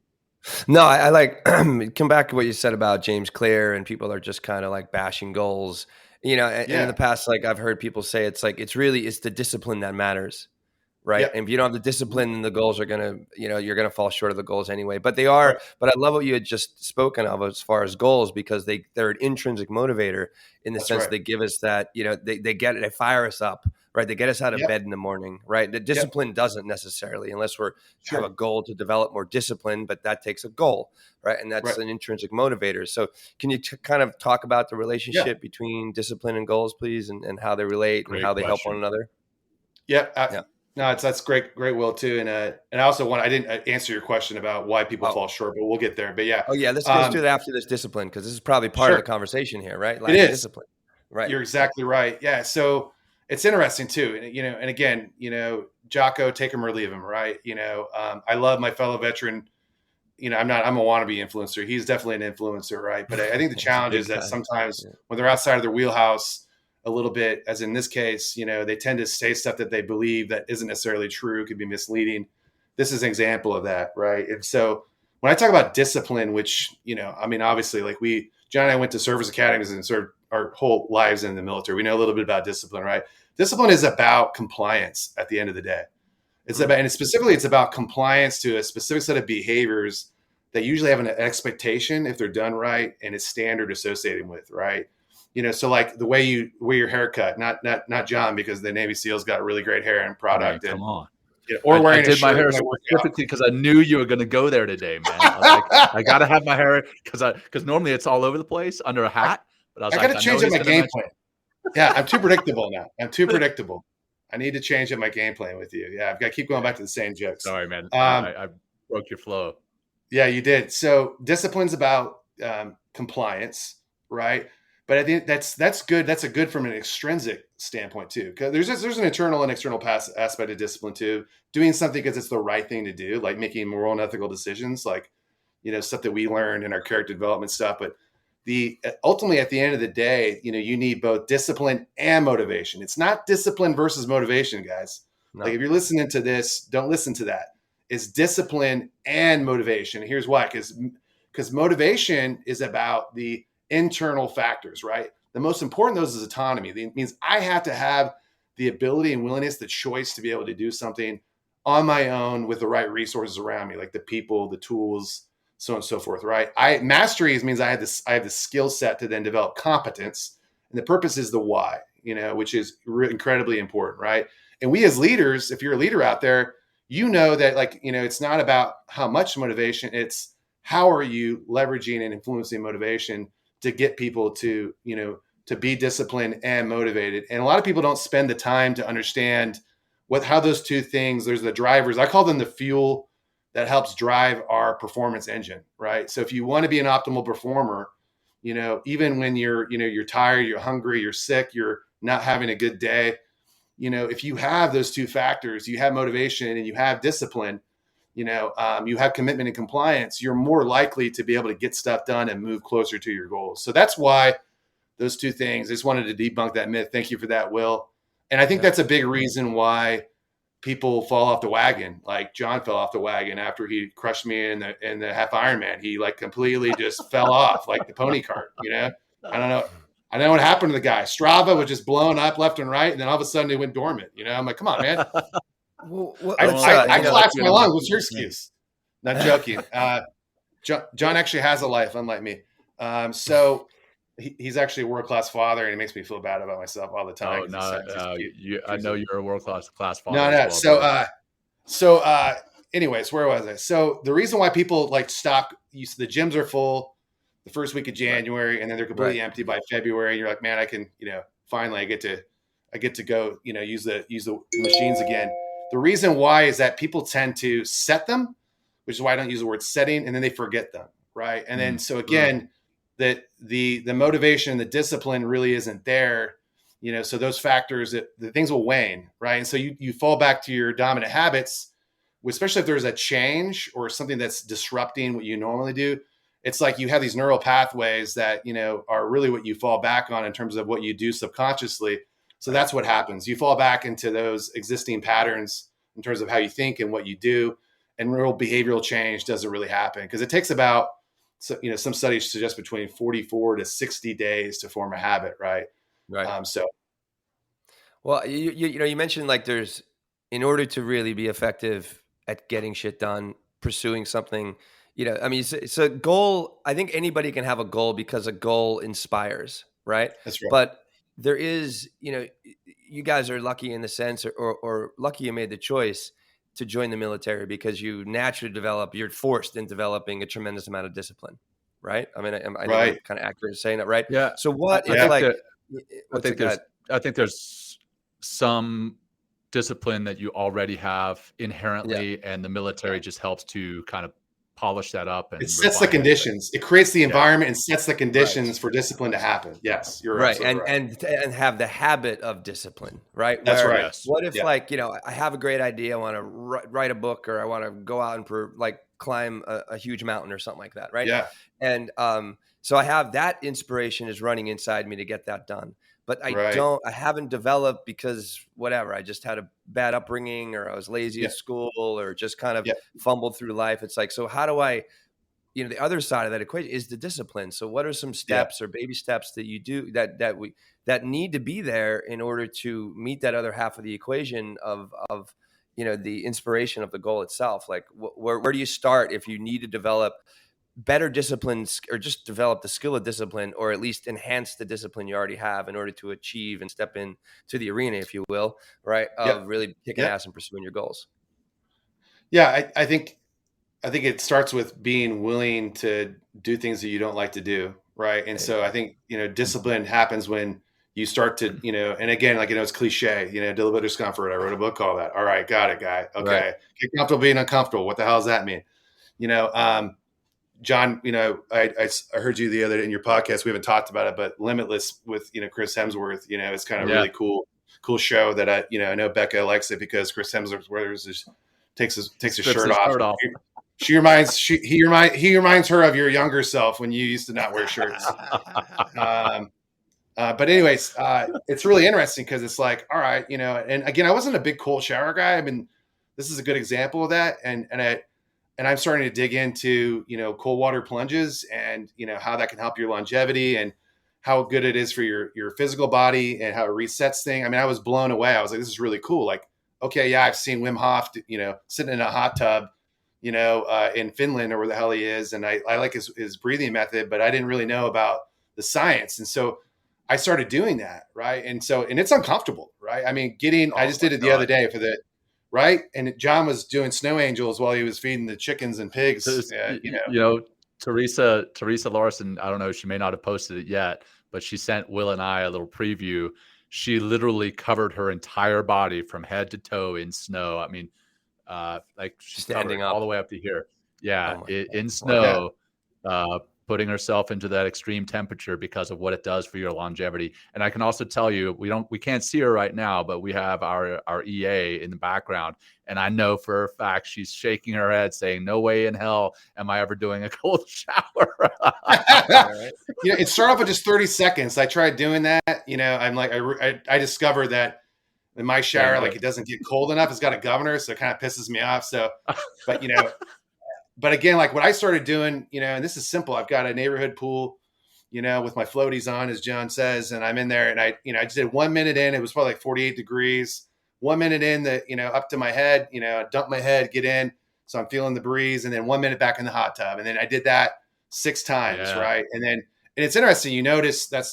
No, I like come back to what you said about James Clear, and people are just kind of like bashing goals. And in the past, like I've heard people say, it's the discipline that matters, right? Yep. And if you don't have the discipline, then the goals are gonna, you're gonna fall short of the goals anyway. But they are. Right. But I love what you had just spoken of as far as goals, because they're an intrinsic motivator in the sense they give us that, they fire us up. Right. They get us out of bed in the morning. Right. The discipline doesn't necessarily, unless we have a goal to develop more discipline, but that takes a goal. Right. And that's an intrinsic motivator. So can you kind of talk about the relationship between discipline and goals, please, and how they relate and how they help one another? Yeah. No, that's great, Will, too. And I also I didn't answer your question about why people fall short, but we'll get there. But yeah. Oh, yeah. Let's do that after this discipline, because this is probably part of the conversation here, right? It is. Discipline. Right. You're exactly right. Yeah. So it's interesting too. And again, Jocko, take him or leave him, right? I love my fellow veteran I'm a wannabe influencer. He's definitely an influencer, right? But I think the challenge is that sometimes when they're outside of their wheelhouse a little bit, as in this case, they tend to say stuff that they believe that isn't necessarily true, could be misleading. This is an example of that, right? And so when I talk about discipline, which, obviously, like John and I went to service academies and served our whole lives in the military. We know a little bit about discipline, right? Discipline is about compliance at the end of the day. It's about compliance to a specific set of behaviors that usually have an expectation if they're done right and it's standard associated with, right? So like the way you wear your haircut, not John, because the Navy SEALs got really great hair and product. Right, come on. Or wearing I did my hair specifically because I knew you were going to go there today, man. I was like, I got to have my hair because normally it's all over the place under a hat. But I got to change up my game plan. Yeah, I'm too predictable now. I need to change up my game plan with you. Yeah, I've got to keep going back to the same jokes. Sorry, man. I broke your flow. Yeah, you did. So discipline's about compliance, right? But I think that's good. That's a good from an extrinsic standpoint too. Because there's an internal and external aspect of discipline too. Doing something because it's the right thing to do, like making moral and ethical decisions, like stuff that we learned in our character development stuff. But ultimately at the end of the day, you need both discipline and motivation. It's not discipline versus motivation, guys. No. Like if you're listening to this, don't listen to that. It's discipline and motivation. And here's why, because motivation is about the internal factors, right? The most important of those is autonomy. It means I have to have the ability and willingness, the choice to be able to do something on my own with the right resources around me, like the people, the tools, so on and so forth, right? Mastery means I have the skill set to then develop competence, and the purpose is the why, which is incredibly important, right? And we as leaders, if you're a leader out there, that it's not about how much motivation, it's how are you leveraging and influencing motivation to get people to be disciplined and motivated. And a lot of people don't spend the time to understand how those two things, there's the drivers, I call them the fuel that helps drive our performance engine, right? So if you want to be an optimal performer, even when you're tired, you're hungry, you're sick, you're not having a good day, if you have those two factors, you have motivation and you have discipline, you have commitment and compliance, you're more likely to be able to get stuff done and move closer to your goals. So that's why those two things, I just wanted to debunk that myth. Thank you for that, Will. And I think that's a big reason why people fall off the wagon. Like John fell off the wagon after he crushed me in the half Ironman. He completely just fell off like the pony cart, I don't know. I know what happened to the guy. Strava was just blowing up left and right. And then all of a sudden it went dormant. I'm like, come on, man. I collapsed my lungs. What's your excuse? Not joking. John actually has a life, unlike me. So he's actually a world-class father, and he makes me feel bad about myself all the time. Oh, no, I know you're a world-class father. No. Well, so anyways, where was I? So the reason why people stop, the gyms are full the first week of January, and then they're completely empty by February. And you're like, man, I can, finally I get to go, use the machines again. The reason why is that people tend to set them, which is why I don't use the word setting, and then they forget them, right? And then so again, that the motivation and the discipline really isn't there, so those factors, the things will wane, right? And so you fall back to your dominant habits, especially if there's a change or something that's disrupting what you normally do. It's like you have these neural pathways that, are really what you fall back on in terms of what you do subconsciously. So that's what happens. You fall back into those existing patterns in terms of how you think and what you do, and real behavioral change doesn't really happen because it takes about, some studies suggest between 44 to 60 days to form a habit, right? Right. Well, you mentioned there's, in order to really be effective at getting shit done, pursuing something, so goal, I think anybody can have a goal because a goal inspires, right? That's right. But there is, you guys are lucky in the sense, or lucky you made the choice to join the military because you naturally you're forced in developing a tremendous amount of discipline, right? I mean, I know I'm kind of accurate in saying that, right? Yeah. So what if I think there's some discipline that you already have inherently, and the military just helps to kind of polish that up. And it sets the conditions. It creates the environment and sets the conditions for discipline to happen. Yes, you're right. And have the habit of discipline, right? That's right. What if I have a great idea, I want to write a book, or I want to go out and climb a huge mountain or something like that. Right. Yeah. And so I have that inspiration is running inside me to get that done. But I haven't developed because whatever, I just had a bad upbringing or I was lazy at school or just kind of fumbled through life. It's like, so how do I, the other side of that equation is the discipline. So what are some steps or baby steps that you do that need to be there in order to meet that other half of the equation of the inspiration of the goal itself? Like where do you start if you need to develop better disciplines or just develop the skill of discipline, or at least enhance the discipline you already have in order to achieve and step in to the arena, if you will, right? Of really kicking ass and pursuing your goals. Yeah. I think it starts with being willing to do things that you don't like to do. Right. And so I think, discipline happens when you start to, and again, like, it's cliche, deliberate discomfort. I wrote a book called that. All right. Got it, guy. Okay. Right. Get comfortable being uncomfortable. What the hell does that mean? John, I heard you the other day in your podcast. We haven't talked about it, but Limitless with, Chris Hemsworth, it's kind of really cool show that I know Becca likes it because Chris Hemsworth takes his shirt off. He reminds her of your younger self when you used to not wear shirts. But anyways, it's really interesting because it's like, all right, and again, I wasn't a big cold shower guy. I mean, this is a good example of that. And I'm starting to dig into, cold water plunges and, how that can help your longevity and how good it is for your physical body and how it resets things. I mean, I was blown away. I was like, this is really cool. Like, okay, yeah, I've seen Wim Hof, sitting in a hot tub, in Finland or where the hell he is. And I like his breathing method, but I didn't really know about the science. And so I started doing that. Right. And it's uncomfortable. Right. I mean, I just did it the other day right. And John was doing snow angels while he was feeding the chickens and pigs. Teresa Larson, I don't know, she may not have posted it yet, but she sent Will and I a little preview. She literally covered her entire body from head to toe in snow. I mean, like she's standing up all the way up to here. Yeah. In snow, putting herself into that extreme temperature because of what it does for your longevity. And I can also tell you, we can't see her right now, but we have our EA in the background. And I know for a fact she's shaking her head saying, no way in hell am I ever doing a cold shower. It started off with just 30 seconds. I tried doing that. I'm like, I discovered that in my shower, like it doesn't get cold enough. It's got a governor, so it kind of pisses me off. So, but again, like what I started doing, and this is simple. I've got a neighborhood pool, with my floaties on, as John says, and I'm in there and I just did 1 minute in. It was probably like 48 degrees. 1 minute in up to my head, dump my head, get in. So I'm feeling the breeze, and then 1 minute back in the hot tub. And then I did that 6 times. Yeah. Right. And it's interesting. You notice that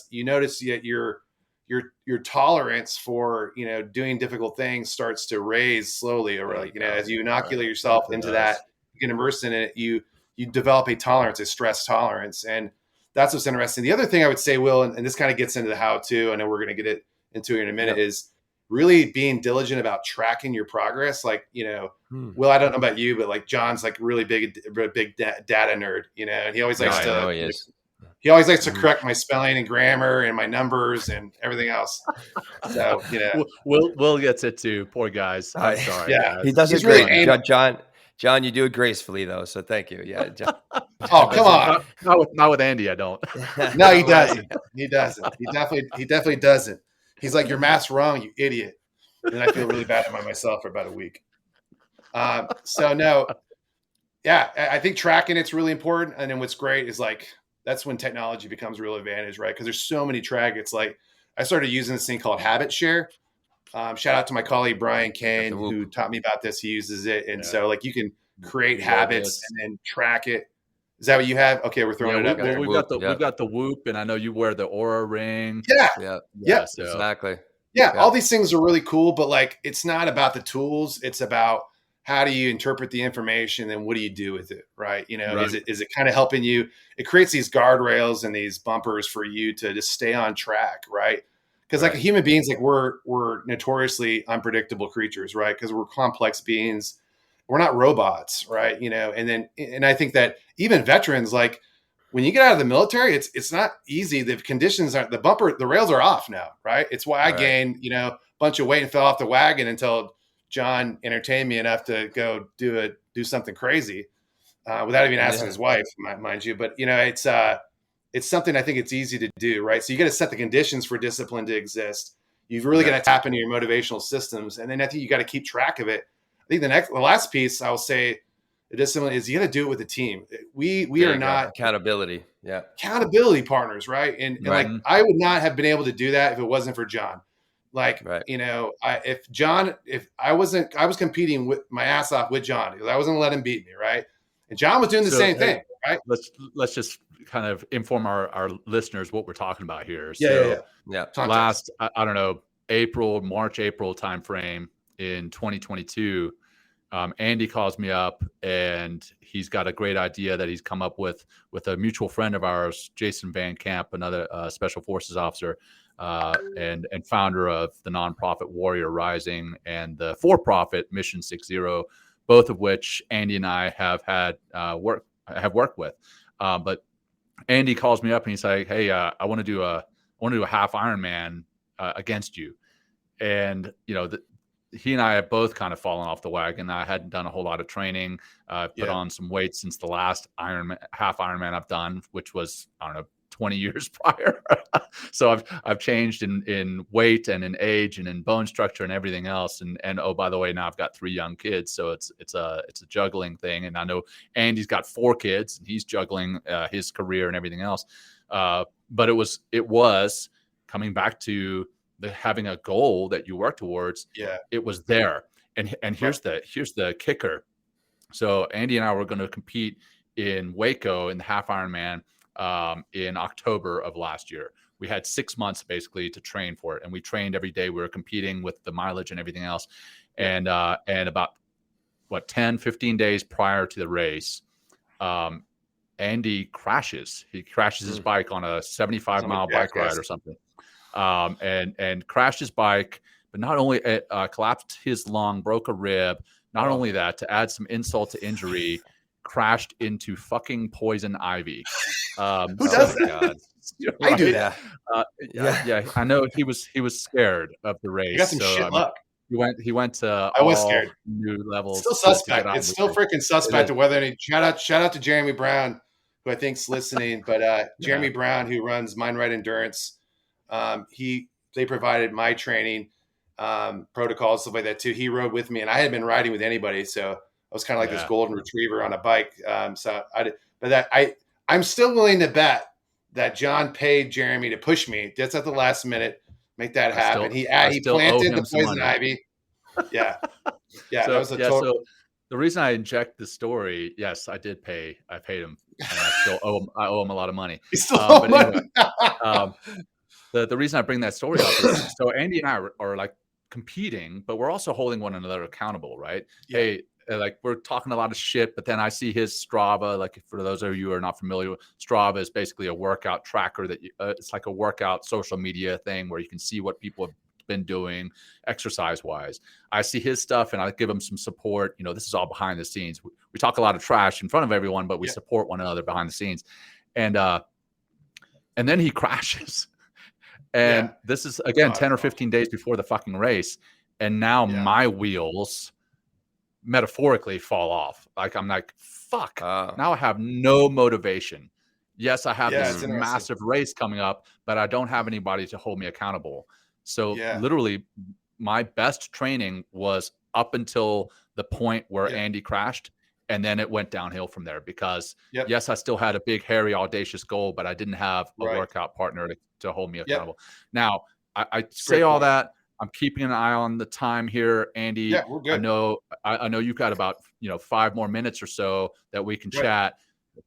your tolerance for, doing difficult things starts to raise slowly, or like, as you inoculate yourself into that, you get immersed in it, you develop a tolerance, a stress tolerance. And that's what's interesting. The other thing I would say, Will, and this kind of gets into the how-to, I know we're going to get into it in a minute, is really being diligent about tracking your progress. Like, Will, I don't know about you, but like John's like really big data nerd, and he always likes he always likes to correct my spelling and grammar and my numbers and everything else. So, Will gets it too. Poor guys. I'm sorry. Yeah. He does it great. John, you do it gracefully though. So thank you. Yeah. John. Oh, come on. Not with Andy. I don't. No, he doesn't. He doesn't. He definitely doesn't. He's like, your math's wrong, you idiot. And I feel really bad about myself for about a week. So no, yeah, I think tracking it's really important. And then what's great is like, that's when technology becomes a real advantage, right? Because there's so many It's like I started using this thing called Habit Share. Shout out to my colleague Brian Kane, who taught me about this. He uses it, and so like you can create habits and then track it. Is that what you have? Okay, we're throwing it up there. We've got the Whoop, and I know you wear the Aura ring. Yeah, so. Exactly. Yeah, all these things are really cool, but like it's not about the tools. It's about how do you interpret the information and what do you do with it, right? Is it kind of helping you? It creates these guardrails and these bumpers for you to just stay on track, right? Because like human beings, like we're notoriously unpredictable creatures, right? Because we're complex beings. We're not robots, right? And I think that even veterans, like when you get out of the military, it's not easy. The conditions aren't the rails are off now, right? It's why I gained, a bunch of weight and fell off the wagon until John entertained me enough to go do something crazy. without even asking his wife, mind you. But, it's something I think it's easy to do, right? So you got to set the conditions for discipline to exist. You've really got to tap into your motivational systems. And then I think you got to keep track of it. I think the last piece I'll say, the discipline is you got to do it with the team. We are not accountability. Yeah. Accountability partners. Right. And like, I would not have been able to do that if it wasn't for John. Like, if I was competing with my ass off with John, because I wasn't going to let him beat me. Right. And John was doing the same thing. Right. Let's just kind of inform our listeners what we're talking about here. Yeah. Last, I don't know, March, April timeframe in 2022, Andy calls me up and he's got a great idea that he's come up with a mutual friend of ours, Jason Van Camp, another special forces officer, and founder of the nonprofit Warrior Rising and the for-profit Mission 60, both of which Andy and I have worked with. But Andy calls me up and he's like, "Hey, I want to do a half Ironman against you." And he and I have both kind of fallen off the wagon. I hadn't done a whole lot of training. Put on some weight since the last half Ironman I've done, which was, I don't know, 20 years prior. So I've changed in weight and in age and in bone structure and everything else. And oh, by the way, now I've got 3 young kids, so it's a juggling thing. And I know Andy's got 4 kids and he's juggling his career and everything else. But it was coming back to having a goal that you work towards. Yeah, it was there. And here's the kicker. So Andy and I were going to compete in Waco in the half Ironman in October of last year. We had 6 months basically to train for it, and we trained every day. We were competing with the mileage and everything else. And about 10-15 days prior to the race, Andy crashes. He crashes his bike on a 75-mile bike ride or something. And crashed his bike, but not only collapsed his lung, broke a rib. Not only that, to add some insult to injury, crashed into fucking poison ivy. Who does that? God. I do that. Yeah. I know he was scared of the race. You got some shit luck. He went to I was scared. New levels. It's still suspect. It's still freaking suspect to whether any shout out to Jeremy Brown, who I think's listening. But Jeremy Brown, who runs Mind Right Endurance, they provided my training protocols, stuff like that too. He rode with me, and I hadn't been riding with anybody, so I was kind of like this golden retriever on a bike. I'm still willing to bet that John paid Jeremy to push me just at the last minute, make that happen. He planted the poison ivy. Yeah. Yeah. So, that was a total. So the reason I inject the story, yes, I did pay. I paid him, and I owe him a lot of money. You still owe money. Anyway, the reason I bring that story up is so Andy and I are like competing, but we're also holding one another accountable, right? Yeah. Hey, like we're talking a lot of shit, but then I see his Strava. Like for those of you who are not familiar with Strava, is basically a workout tracker that it's like a workout social media thing where you can see what people have been doing exercise wise. I see his stuff and I give him some support. This is all behind the scenes. We talk a lot of trash in front of everyone, but we support one another behind the scenes. And then he crashes. And this is, again, 10 or 15 days before the fucking race. And now my wheels metaphorically fall off. Like, I'm like, fuck. Now I have no motivation. Yes, I have this massive race coming up, but I don't have anybody to hold me accountable. So literally my best training was up until the point where Andy crashed. And then it went downhill from there because, yes, I still had a big, hairy, audacious goal, but I didn't have a workout partner to hold me accountable. Now, I say all that. I'm keeping an eye on the time here, Andy. Yeah, we're good. I know you've got about 5 more minutes or so that we can chat.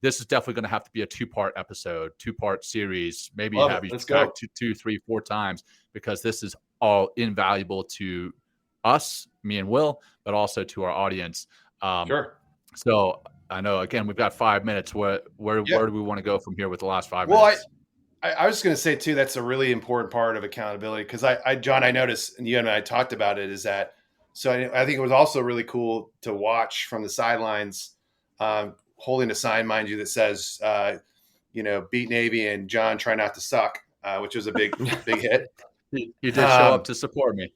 This is definitely going to have to be a 2-part episode, 2-part series. Maybe have you back 2, 3, 4 times because this is all invaluable to us, me and Will, but also to our audience. Sure. So I know, again, we've got 5 minutes. Where do we want to go from here with the last 5 minutes? Well, I was going to say, too, that's a really important part of accountability because John, I noticed, and you and I talked about it, is that so I think it was also really cool to watch from the sidelines, holding a sign, mind you, that says, beat Navy and John, try not to suck, which was a big hit. He did show up to support me.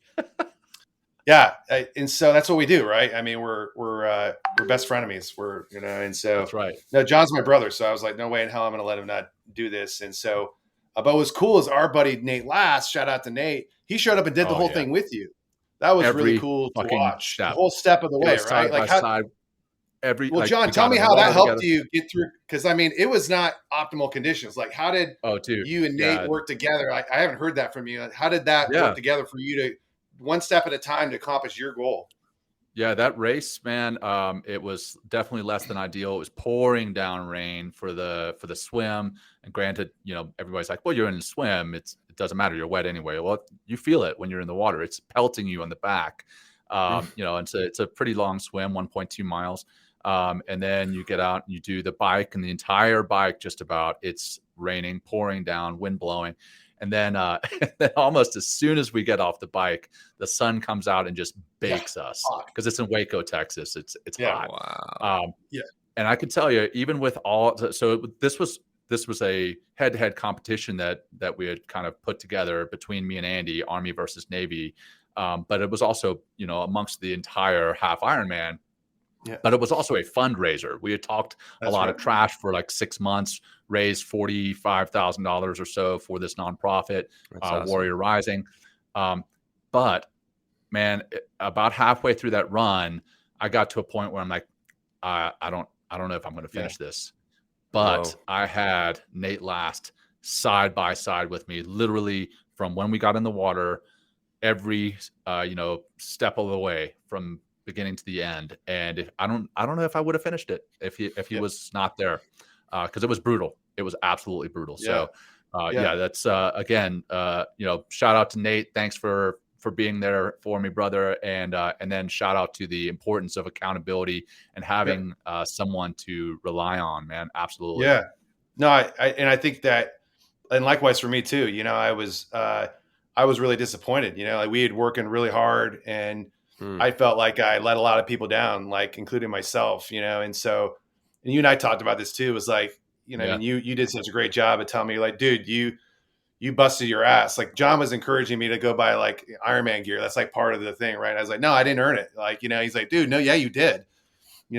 Yeah, and so that's what we do, right? I mean, we're best frenemies. And so That's right. no, John's my brother, so I was like, no way in hell I'm going to let him not do this. And so, but what was cool is our buddy Nate Last, shout out to Nate, he showed up and did the whole thing with you. That was really Every cool to fucking watch step. the whole step of the It way, was right? side by side. Well, John, tell me how that helped you get through, because I mean, it was not optimal conditions. Like, how did you and Nate work together? I haven't heard that from you. How did that work together for you to one step at a time to accomplish your goal? Yeah, that race, man, it was definitely less than ideal. It was pouring down rain for the swim. And granted, everybody's like, well, you're in a swim. It doesn't matter. You're wet anyway. Well, you feel it when you're in the water. It's pelting you on the back. And so it's a pretty long swim, 1.2 miles. And then you get out and you do the bike, and the entire bike, just about, it's raining, pouring down, wind blowing. And then, then almost as soon as we get off the bike, the sun comes out and just bakes us, because it's in Waco, Texas. It's hot. Wow. And I can tell you, even with so this was a head-to-head competition that we had kind of put together between me and Andy, Army versus Navy. But it was also, amongst the entire half Ironman. Yeah. But it was also a fundraiser. We had talked a lot of trash for like 6 months, raised $45,000 or so for this nonprofit, awesome. Warrior Rising. But man, about halfway through that run, I got to a point where I'm like, I don't know if I'm going to finish this. But I had Nate Last side by side with me, literally from when we got in the water, every step of the way from beginning to the end. And I don't know if I would have finished it if he was not there, because it was brutal. It was absolutely brutal. So that's again, shout out to Nate. Thanks for being there for me, brother. And then shout out to the importance of accountability and having someone to rely on, man. Absolutely. Yeah. No, I think that, and likewise for me too, I was really disappointed, like we had working really hard, and I felt like I let a lot of people down, like including myself, and so, and you and I talked about this too. It was like, I mean, you did such a great job at telling me, like, dude, you busted your ass. Like John was encouraging me to go buy like Ironman gear. That's like part of the thing, right? I was like, no, I didn't earn it. Like, he's like, dude, no, yeah, you did.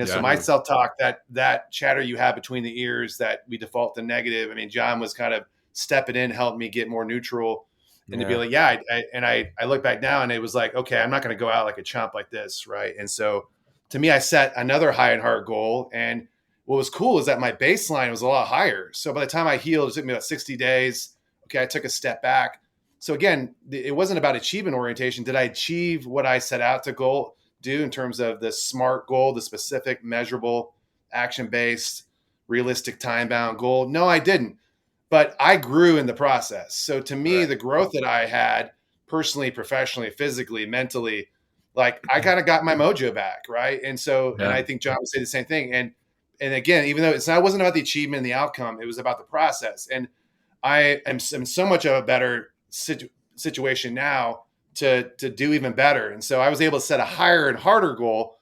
So my self-talk, that chatter you have between the ears that we default to negative. I mean, John was kind of stepping in, helping me get more neutral. And to be like, I look back now and it was like, okay, I'm not going to go out like a chump like this. Right. And so to me, I set another high and hard goal. And what was cool is that my baseline was a lot higher. So by the time I healed, it took me about 60 days. Okay. I took a step back. So again, it wasn't about achievement orientation. Did I achieve what I set out to do in terms of the SMART goal, the specific, measurable, action-based, realistic, time-bound goal? No, I didn't. But I grew in the process. So to me, the growth that I had personally, professionally, physically, mentally, like I kind of got my mojo back, right? And so, and I think John would say the same thing. And again, even though it wasn't about the achievement and the outcome, it was about the process. And I am so much of a better situation now to do even better. And so I was able to set a higher and harder goal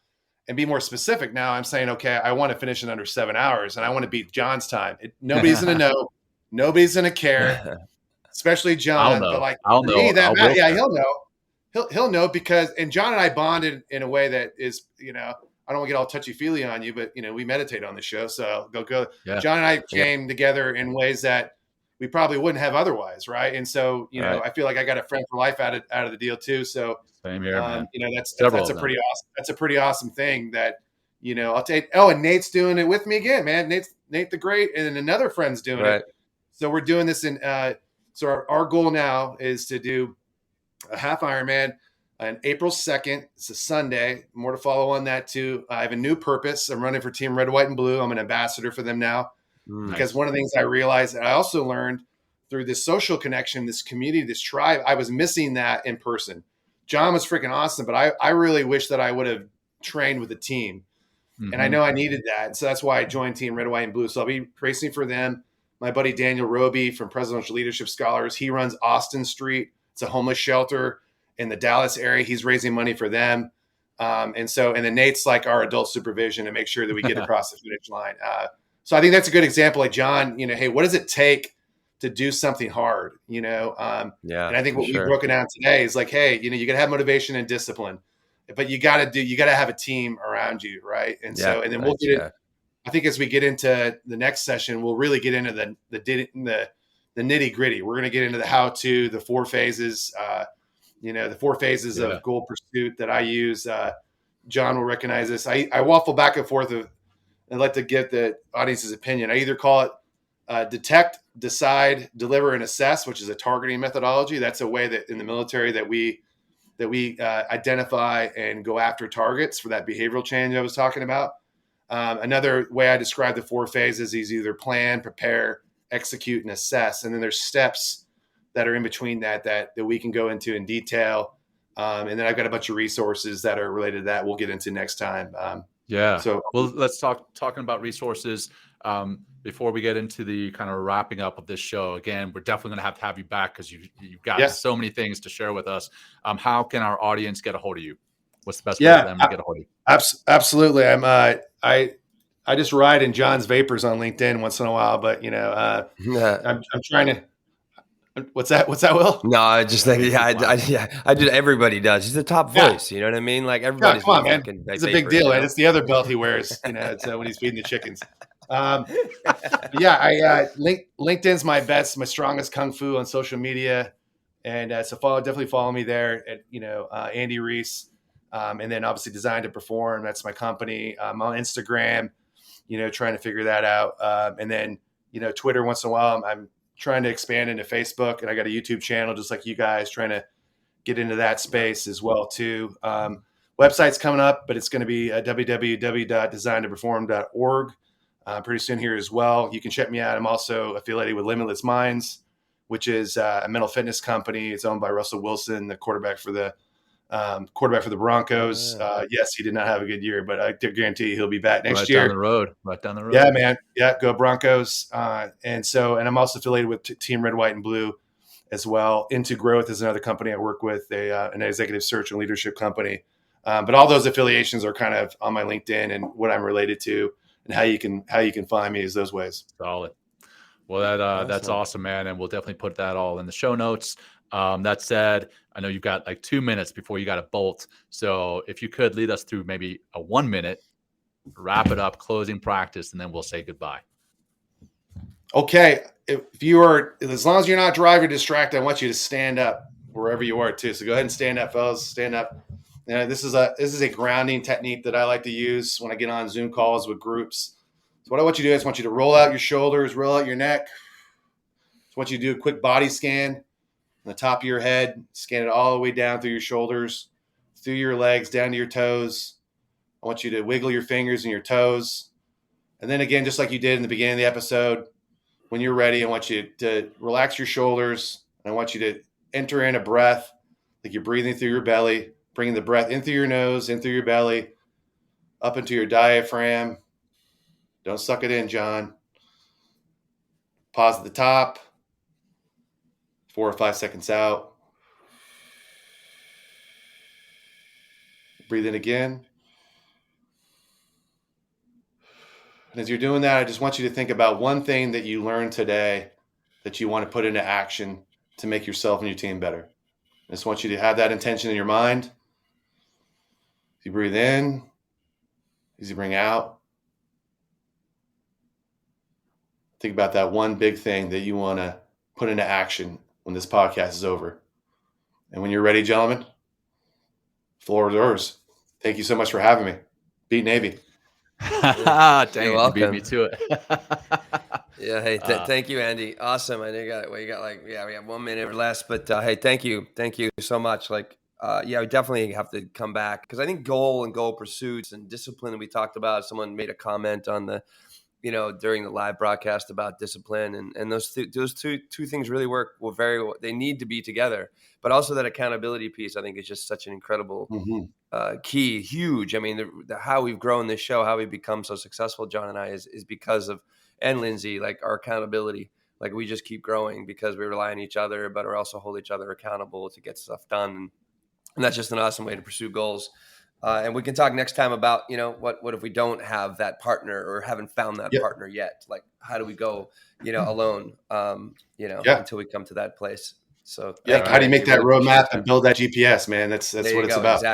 and be more specific. Now I'm saying, okay, I want to finish in under 7 hours and I want to beat John's time. Nobody's going to know. Nobody's going to care, especially John. But like, I'll know. He'll know. He'll know because, and John and I bonded in a way that is, I don't want to get all touchy feely on you, but we meditate on the show. So go. Yeah. John and I came together in ways that we probably wouldn't have otherwise. Right. And so, I feel like I got a friend for life out of the deal too. So same here, man. That's a pretty awesome. That's a pretty awesome thing that, I'll take. Oh, and Nate's doing it with me again, man. Nate the Great. And then another friend's doing it. So we're doing this so our goal now is to do a half Ironman on April 2nd. It's a Sunday. More to follow on that too. I have a new purpose. I'm running for Team Red, White, and Blue. I'm an ambassador for them now. Because one of the things I realized, and I also learned through this social connection, this community, this tribe, I was missing that in person. John was freaking awesome, but I really wish that I would have trained with a team. Mm-hmm. And I know I needed that. So that's why I joined Team Red, White, and Blue. So I'll be racing for them. My buddy Daniel Roby from Presidential Leadership Scholars, he runs Austin Street. It's a homeless shelter in the Dallas area. He's raising money for them. And then Nate's like our adult supervision to make sure that we get across the finish line. So I think that's a good example. Like John, hey, what does it take to do something hard? And I think what we've broken down today is like, hey, you got to have motivation and discipline. but you got to have a team around you. Right. And so, and then we'll get it. I think as we get into the next session, we'll really get into the nitty gritty. We're going to get into the how-to, the 4 phases, the 4 phases of goal pursuit that I use. John will recognize this. I waffle back and forth. I'd like to get the audience's opinion. I either call it detect, decide, deliver, and assess, which is a targeting methodology. That's a way that in the military that we identify and go after targets for that behavioral change I was talking about. Another way I describe the 4 phases is either plan, prepare, execute, and assess. And then there's steps that are in between that we can go into in detail. And then I've got a bunch of resources that are related to that we'll get into next time. So let's talking about resources. Before we get into the kind of wrapping up of this show, again, we're definitely going to have you back because you've got so many things to share with us. How can our audience get a hold of you? What's the best way for them to get a hold of you? Absolutely. I just ride in John's vapors on LinkedIn once in a while, but I'm trying to. What's that? Will? No, I just think I did. Everybody does. He's the top voice. You know what I mean? Like everybody's come on, man. It's a big deal, man. It's the other belt he wears. It's when he's feeding the chickens. LinkedIn's my strongest kung fu on social media, and so definitely follow me there at Andy Riise, and then obviously Design to Perform. That's my company. I'm on Instagram, trying to figure that out, and then Twitter once in a while. I'm trying to expand into Facebook, and I got a YouTube channel just like you guys, trying to get into that space as well too. Website's coming up, but it's going to be www.designtoperform.org pretty soon here as well. You can check me out. I'm also affiliated with Limitless Minds, which is a mental fitness company. It's owned by Russell Wilson, the quarterback for the Broncos. Yes, he did not have a good year, but I guarantee he'll be back next year. Right down the road. Yeah, man. Yeah, go Broncos. And I'm also affiliated with Team Red, White, and Blue as well. Into Growth is another company I work with, an executive search and leadership company. But all those affiliations are kind of on my LinkedIn and what I'm related to, and how you can find me is those ways. Solid. Well, that's awesome, man. And we'll definitely put that all in the show notes. That said, I know you've got like 2 minutes before you got to bolt. So if you could lead us through maybe a 1 minute, wrap it up, closing practice, and then we'll say goodbye. Okay. As long as you're not driving distracted, I want you to stand up wherever you are too. So go ahead and stand up, fellas. Stand up. This is a grounding technique that I like to use when I get on Zoom calls with groups. So what I want you to do is I want you to roll out your shoulders, roll out your neck. So I want you to do a quick body scan on the top of your head, scan it all the way down through your shoulders, through your legs, down to your toes. I want you to wiggle your fingers and your toes. And then again, just like you did in the beginning of the episode, when you're ready, I want you to relax your shoulders. And I want you to enter in a breath like you're breathing through your belly, bringing the breath in through your nose, in through your belly, up into your diaphragm. Don't suck it in, John. Pause at the top. 4 or 5 seconds out. Breathe in again. And as you're doing that, I just want you to think about one thing that you learned today that you want to put into action to make yourself and your team better. I just want you to have that intention in your mind. As you breathe in, as you bring out, think about that one big thing that you want to put into action when this podcast is over. And when you're ready, gentlemen, floor is yours. Thank you so much for having me. Beat Navy. Dang, you beat me to it. Yeah. Hey, thank you, Andy. Awesome. I think we have 1 minute or less, but hey, thank you so much. We definitely have to come back because I think goal and goal pursuits and discipline that we talked about. Someone made a comment on the, during the live broadcast about discipline, and those two things really work very well. They need to be together, but also that accountability piece, I think, is just such an incredible key, huge. I mean, how we've grown this show, how we've become so successful, John and I, is because of, and Lindsay, like our accountability. Like we just keep growing because we rely on each other, but we also hold each other accountable to get stuff done. And that's just an awesome way to pursue goals. And we can talk next time about, what if we don't have that partner or haven't found that partner yet? Like, how do we go, alone, until we come to that place? So how do you make that roadmap and build that GPS, man? That's what it's about.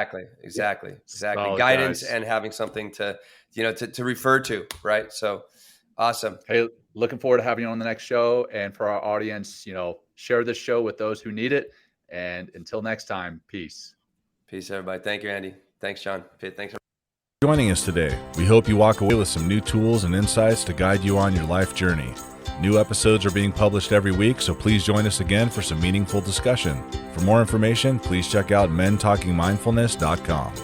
Exactly. Solid, Guidance guys. and having something to refer to, right? So awesome. Hey, looking forward to having you on the next show. And for our audience, share this show with those who need it. And until next time, peace. Peace, everybody. Thank you, Andy. Thanks, John. Thanks. Joining us today. We hope you walk away with some new tools and insights to guide you on your life journey. New episodes are being published every week, so please join us again for some meaningful discussion. For more information, please check out mentalkingmindfulness.com.